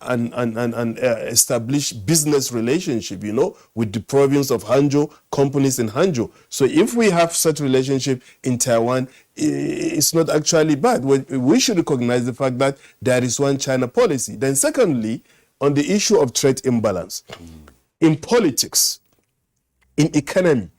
and establish business relationship, with the province of Hangzhou, companies in Hangzhou. So if we have such relationship in Taiwan, it's not actually bad. We should recognize the fact that there is one China policy. Then secondly, on the issue of trade imbalance, in politics, in economy,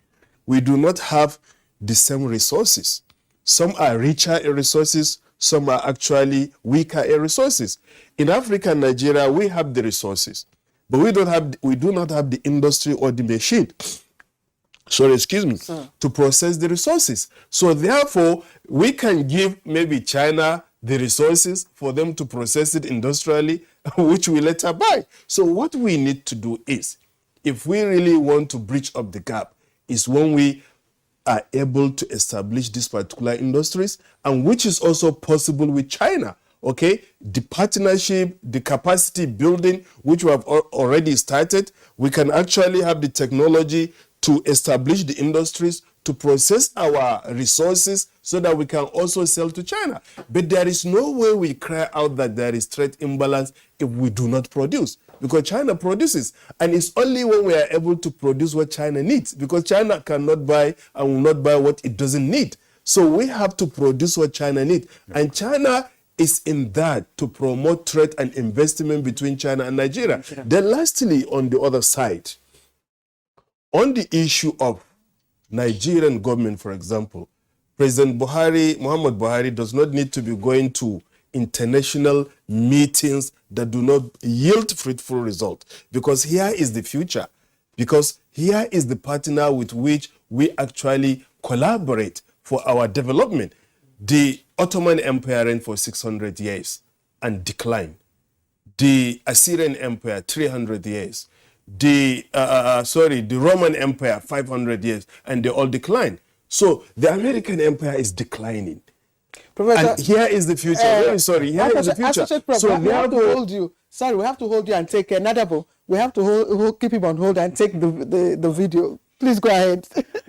we do not have the same resources. Some are richer in resources, some are actually weaker in resources. In Africa and Nigeria, we have the resources, but we do not have the industry or the machine. To process the resources. So therefore, we can give maybe China the resources for them to process it industrially, which we later buy. So what we need to do is, if we really want to bridge up the gap, is when we are able to establish these particular industries, and which is also possible with China. Okay, the partnership, the capacity building, which we have already started, we can actually have the technology to establish the industries, to process our resources so that we can also sell to China. But there is no way we cry out that there is trade imbalance if we do not produce, because China produces. And it's only when we are able to produce what China needs, because China cannot buy and will not buy what it doesn't need. So we have to produce what China needs. And China is in that to promote trade and investment between China and Nigeria. Then lastly, on the other side, on the issue of Nigerian government, for example, President Muhammad Buhari does not need to be going to international meetings that do not yield fruitful results, because here is the future, because here is the partner with which we actually collaborate for our development. The Ottoman Empire reigned for 600 years and declined. The Assyrian Empire, 300 years. The Roman Empire, 500 years, and they all declined. So the American Empire is declining. Professor, and here is the future. Very sorry, here is the future. So we have to hold you. Sorry, we have to hold you and take Nadabo. We have to keep him on hold and take the video. Please go ahead.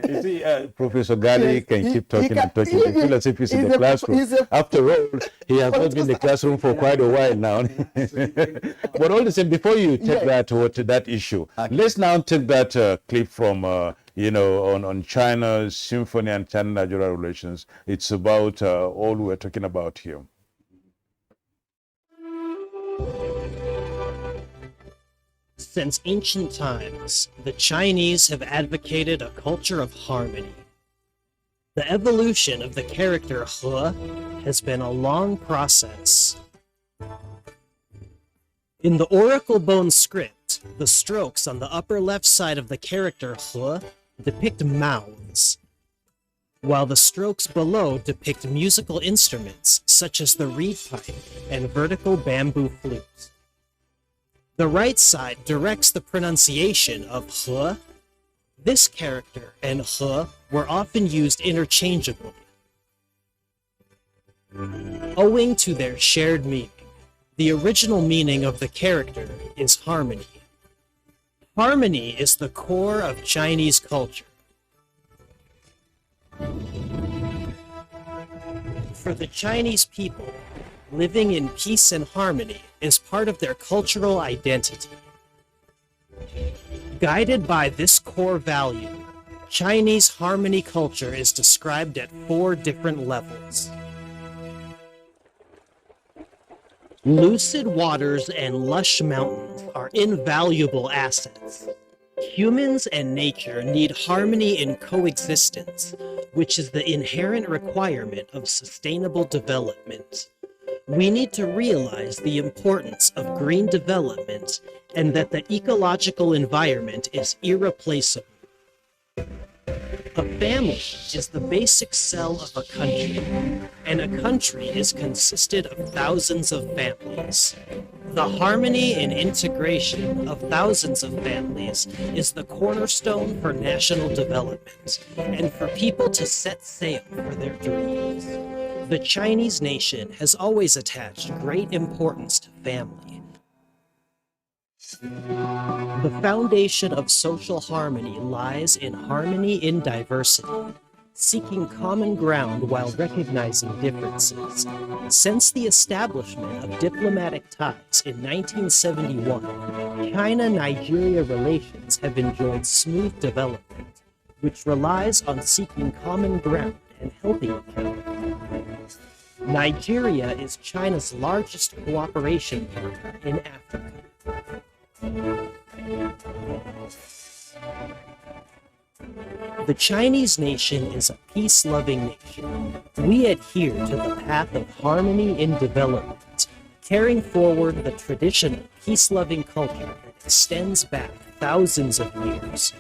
You see, Professor Gali can keep talking and talking. You feel as if he's in the classroom. After all, he has not been in the classroom for quite a while now. But all the same, before you take that issue, let's now take that clip from, on China's symphony and China-Nigeria relations. It's about all we're talking about here. Since ancient times, the Chinese have advocated a culture of harmony. The evolution of the character He has been a long process. In the oracle bone script, the strokes on the upper left side of the character He depict mouths, while the strokes below depict musical instruments such as the reed pipe and vertical bamboo flute. The right side directs the pronunciation of He. This character and He were often used interchangeably, owing to their shared meaning. The original meaning of the character is harmony. Harmony is the core of Chinese culture. For the Chinese people, living in peace and harmony is part of their cultural identity. Guided by this core value, Chinese harmony culture is described at 4 different levels. Lucid waters and lush mountains are invaluable assets. Humans and nature need harmony in coexistence, which is the inherent requirement of sustainable development. We need to realize the importance of green development and that the ecological environment is irreplaceable. A family is the basic cell of a country, and a country is consisted of thousands of families. The harmony and integration of thousands of families is the cornerstone for national development and for people to set sail for their dreams. The Chinese nation has always attached great importance to family. The foundation of social harmony lies in harmony in diversity, seeking common ground while recognizing differences. Since the establishment of diplomatic ties in 1971, China-Nigeria relations have enjoyed smooth development, which relies on seeking common ground and helping each other. Nigeria is China's largest cooperation partner in Africa. The Chinese nation is a peace-loving nation. We adhere to the path of harmony in development, carrying forward the tradition of peace-loving culture that extends back thousands of years.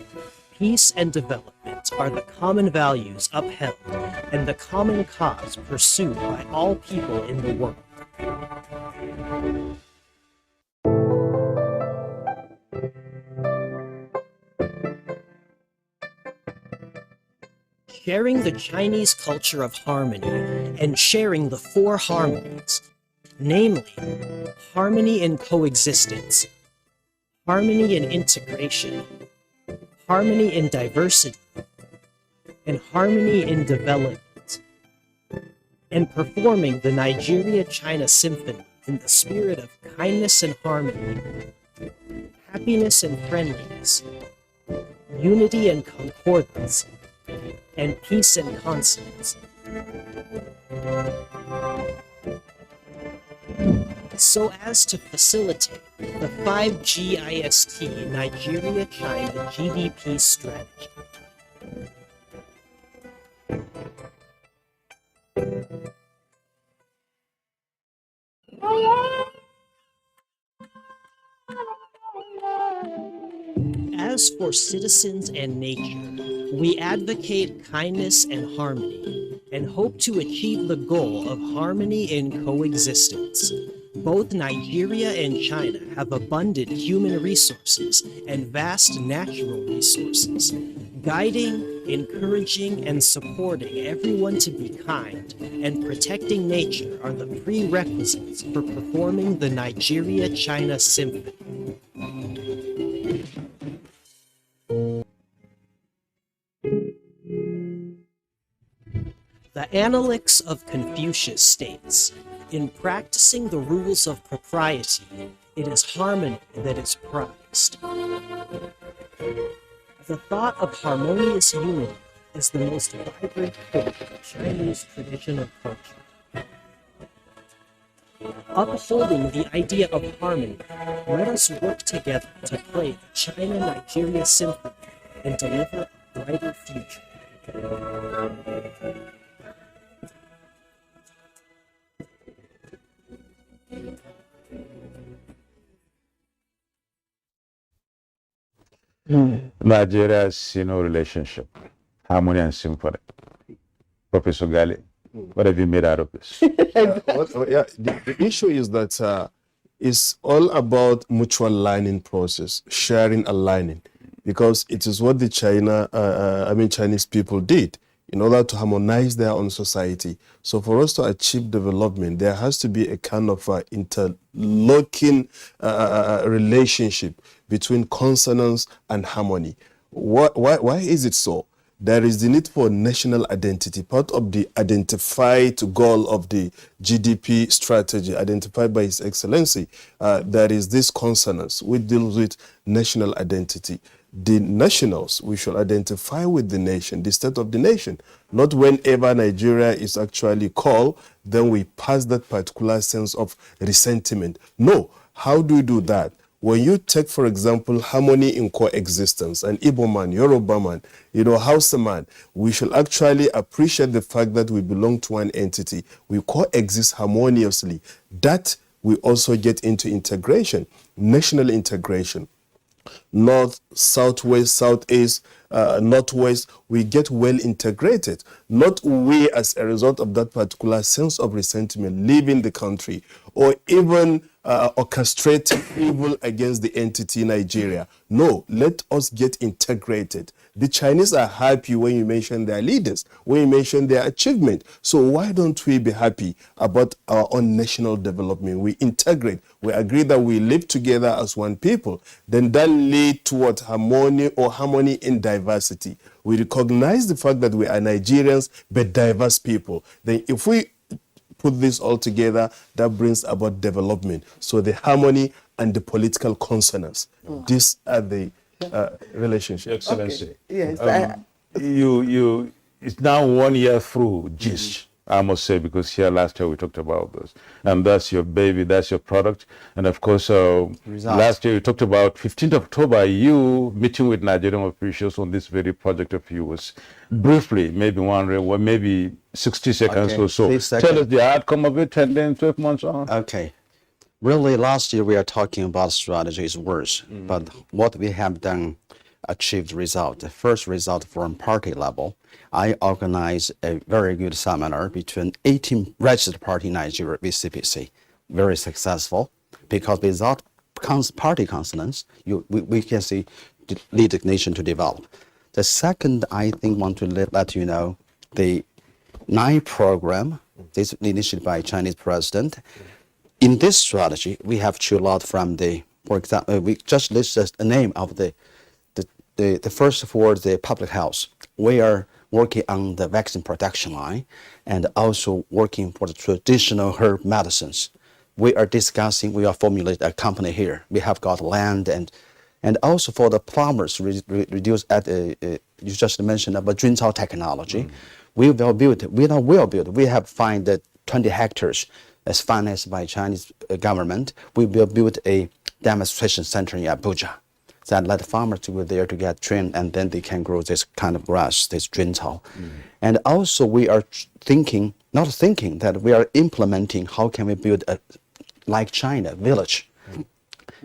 Peace and development are the common values upheld and the common cause pursued by all people in the world. Sharing the Chinese culture of harmony and sharing the 4 harmonies, namely harmony in coexistence, harmony in integration, harmony in diversity, and harmony in development, and performing the Nigeria-China Symphony in the spirit of kindness and harmony, happiness and friendliness, unity and concordance, and peace and consonance. so as to facilitate the 5GIST Nigeria-China GDP strategy. As for citizens and nature, we advocate kindness and harmony and hope to achieve the goal of harmony in coexistence. Both Nigeria and China have abundant human resources and vast natural resources. Guiding, encouraging, and supporting everyone to be kind and protecting nature are the prerequisites for performing the Nigeria-China Symphony. The Analects of Confucius states, "In practicing the rules of propriety, it is harmony that is prized." The thought of harmonious unity is the most vibrant core of Chinese tradition of culture. Upholding the idea of harmony, let us work together to play the China-Nigeria Symphony and deliver a brighter future. Nigeria's, relationship, harmony and symphony. Professor Gali, what have you made out of this? The issue is that it's all about mutual learning process, sharing and learning, because it is what the Chinese people did in order to harmonize their own society. So for us to achieve development, there has to be a kind of interlocking relationship between consonance and harmony. Why is it so? There is the need for national identity, part of the identified goal of the GDP strategy identified by His Excellency. There is this consonance which deals with national identity. The nationals, we should identify with the nation, the state of the nation. Not whenever Nigeria is actually called, then we pass that particular sense of resentment. No, how do we do that? When you take, for example, harmony in coexistence, an Igbo man, Yoruba man, Hausa man, we should actually appreciate the fact that we belong to one entity. We coexist harmoniously. That we also get into integration, national integration. North, southwest, southeast, northwest, we get well integrated. Not we, as a result of that particular sense of resentment, leaving the country or even orchestrating evil against the entity Nigeria. No, let us get integrated. The Chinese are happy when you mention their leaders, when you mention their achievement. So why don't we be happy about our own national development? We integrate. We agree that we live together as one people. Then that leads toward harmony or harmony in diversity. We recognize the fact that we are Nigerians, but diverse people. Then if we put this all together, that brings about development. So the harmony and the political consonance. These are the relationships. Excellency. Yes. It's now 1 year through GIST, I must say, because here last year we talked about this. And that's your baby, that's your product. And of course, last year we talked about 15th October, you meeting with Nigerian officials on this very project of yours. Briefly, maybe maybe 60 seconds or so. Tell us the outcome of it and then 12 months on. Okay. Really, last year we are talking about strategies worse, but what we have done achieved result. The first result from party level, I organized a very good seminar between 18 registered party in Nigeria with CPC. Very successful, because without party consonance, we can see lead the nation to develop. The second, I think, want to let you know, the 9 program, this initiated by Chinese president. In this strategy, we have chosen a lot from for example, we just listed the name of the first for the public health. We are working on the vaccine production line and also working for the traditional herb medicines. We are formulating a company here. We have got land and also for the farmers, reduce you just mentioned about Junzao technology. We have find that 20 hectares as financed by Chinese government, we will build a demonstration center in Abuja that let farmers to go there to get trained, and then they can grow this kind of grass, this jinzao. And also we are not thinking that we are implementing how can we build a, like China, village.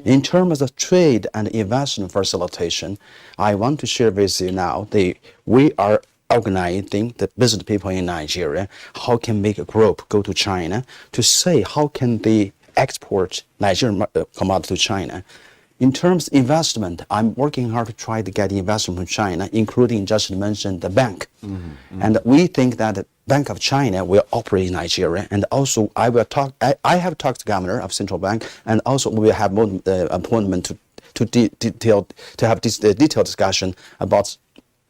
In terms of trade and investment facilitation, I want to share with you now, we are organizing the business people in Nigeria, how can make a group go to China to say how can they export Nigerian commodity to China. In terms of investment, I'm working hard to try to get investment from China, including just mentioned the bank. And we think that the Bank of China will operate in Nigeria. And also I have talked to the governor of central bank, and also we will have appointment to have this detailed discussion about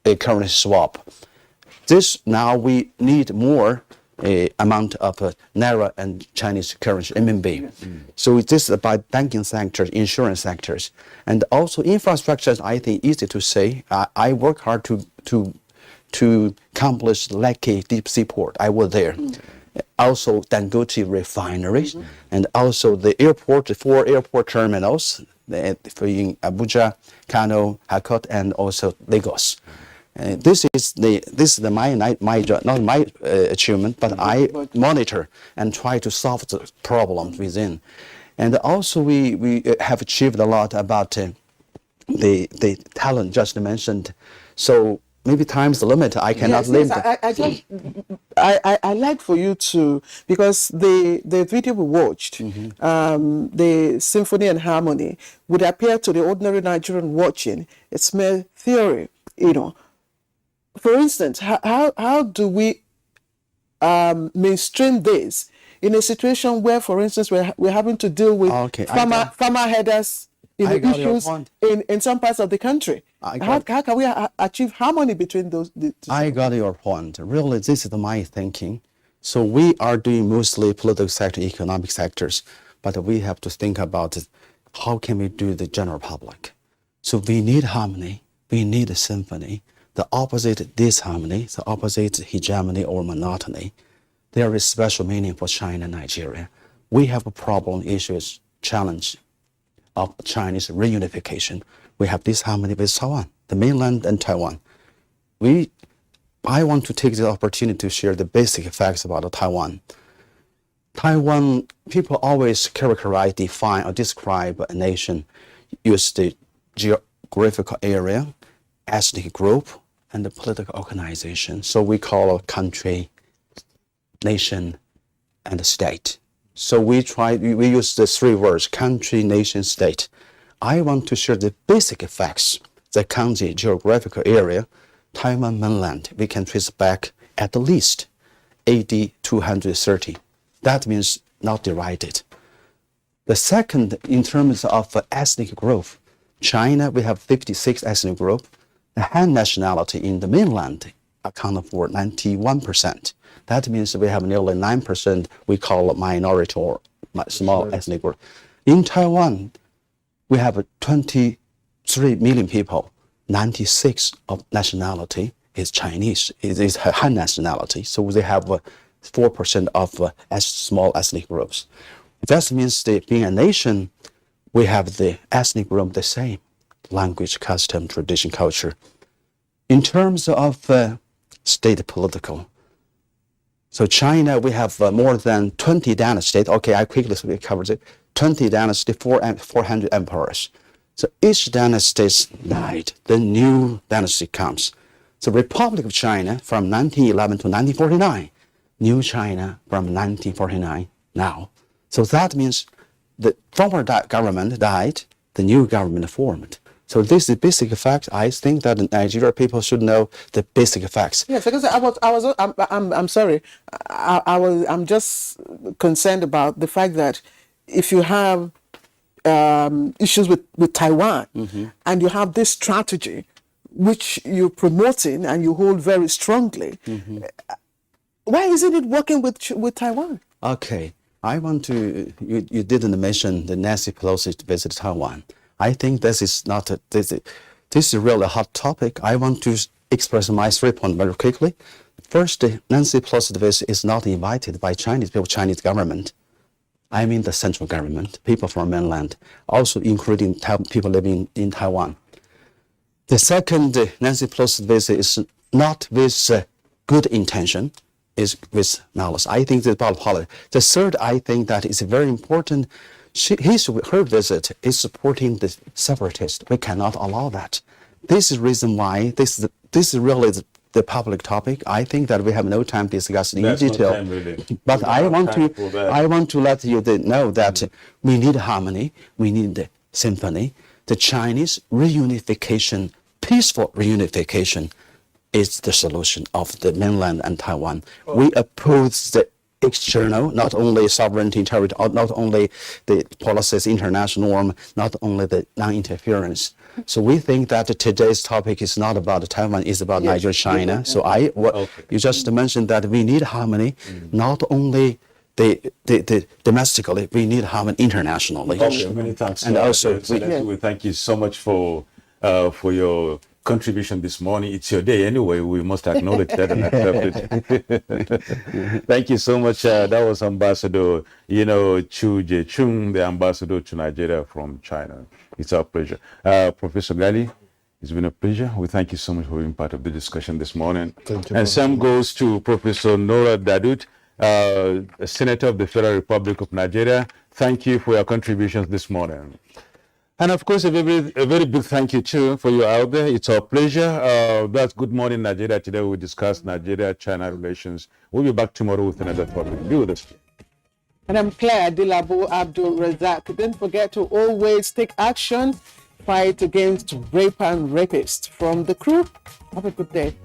a currency swap. This now we need more amount of naira and Chinese currency RMB. So this is about banking sectors, insurance sectors, and also infrastructure. I think easy to say. I work hard to accomplish Lekki deep sea port. I was there. Also Dangote refineries, and also the airport, the 4 airport terminals in Abuja, Kano, Hakot, and also Lagos. This is my job, not my achievement, but I monitor and try to solve the problems within. And also we have achieved a lot about the talent just mentioned. So maybe time's the limit. I cannot leave. I like for you to, because the video we watched, the symphony and harmony would appear to the ordinary Nigerian watching. It's mere theory, you know. For instance, how do we mainstream this in a situation where, for instance, we're having to deal with farmer headers, issues in some parts of the country? How can we achieve harmony between those? I got your point. Really, this is my thinking. So we are doing mostly political sector, economic sectors, but we have to think about how can we do the general public. So we need harmony. We need a symphony. The opposite disharmony, the opposite hegemony or monotony, there is special meaning for China and Nigeria. We have a problem, issues, challenge of Chinese reunification. We have disharmony with Taiwan, the mainland and Taiwan. I want to take the opportunity to share the basic facts about Taiwan. Taiwan, people always characterize, define, or describe a nation, use the geographical area, ethnic group, and the political organization. So we call a country, nation, and state. So we use the 3 words, country, nation, state. I want to share the basic facts. The country geographical area, Taiwan mainland, we can trace back at least AD 230. That means not divided. The second, in terms of ethnic group, China, we have 56 ethnic groups. The Han nationality in the mainland account for 91%. That means we have nearly 9% we call minority or small ethnic group. In Taiwan, we have 23 million people. 96 of nationality is Chinese, is Han nationality. So they have 4% of small ethnic groups. That means being a nation, we have the ethnic group the same. Language, custom, tradition, culture. In terms of state political, so China, we have more than 20 dynasties. Okay, I quickly cover it. 20 dynasties, 400 emperors. So each dynasty died, the new dynasty comes. The Republic of China from 1911 to 1949, New China from 1949 now. So that means the former government died, the new government formed. So this is the basic facts. I think that the Nigerian people should know the basic facts. Yes, because I'm sorry. I'm just concerned about the fact that if you have issues with Taiwan, and you have this strategy which you're promoting and you hold very strongly, why isn't it working with Taiwan? Okay, I want to. You didn't mention the Nancy Pelosi visit Taiwan. I think this is not this is really a hot topic. I want to express my 3 points very quickly. First, Nancy Pelosi visit is not invited by Chinese people, Chinese government. I mean the central government, people from mainland, also including people living in Taiwan. The second Nancy Pelosi visit is not with good intention, is with malice. I think it's about politics. The third, I think that is very important. Her visit is supporting the separatists. We cannot allow that. This is the reason why this is really the public topic. I think that we have no time to discuss in detail. No time, really. But I want to let you know that we need harmony, we need symphony. The Chinese reunification, peaceful reunification, is the solution of the mainland and Taiwan. We oppose the external, not only sovereignty, territory, not only the policies, international norm, not only the non-interference. So we think that today's topic is not about Taiwan, it's about Nigeria, China. So you just mentioned that we need harmony, not only the domestically, we need harmony internationally. Okay, many thanks. And also, we thank you so much for your contribution this morning. It's your day anyway. We must acknowledge that and accept it. Thank you so much. That was Ambassador, Chu Jie-chung, the ambassador to Nigeria from China. It's our pleasure. Professor Gali, it's been a pleasure. We thank you so much for being part of the discussion this morning. Thank you. And same goes to Professor Nora Dadut, Senator of the Federal Republic of Nigeria. Thank you for your contributions this morning. And of course, a very big thank you too for you out there. It's our pleasure. That's Good Morning Nigeria. Today we discuss Nigeria-China relations. We'll be back tomorrow with another topic. Be with us. And I'm Claire Dilabo Abdul Razak. Don't forget to always take action, fight against rape and rapists. From the crew, have a good day.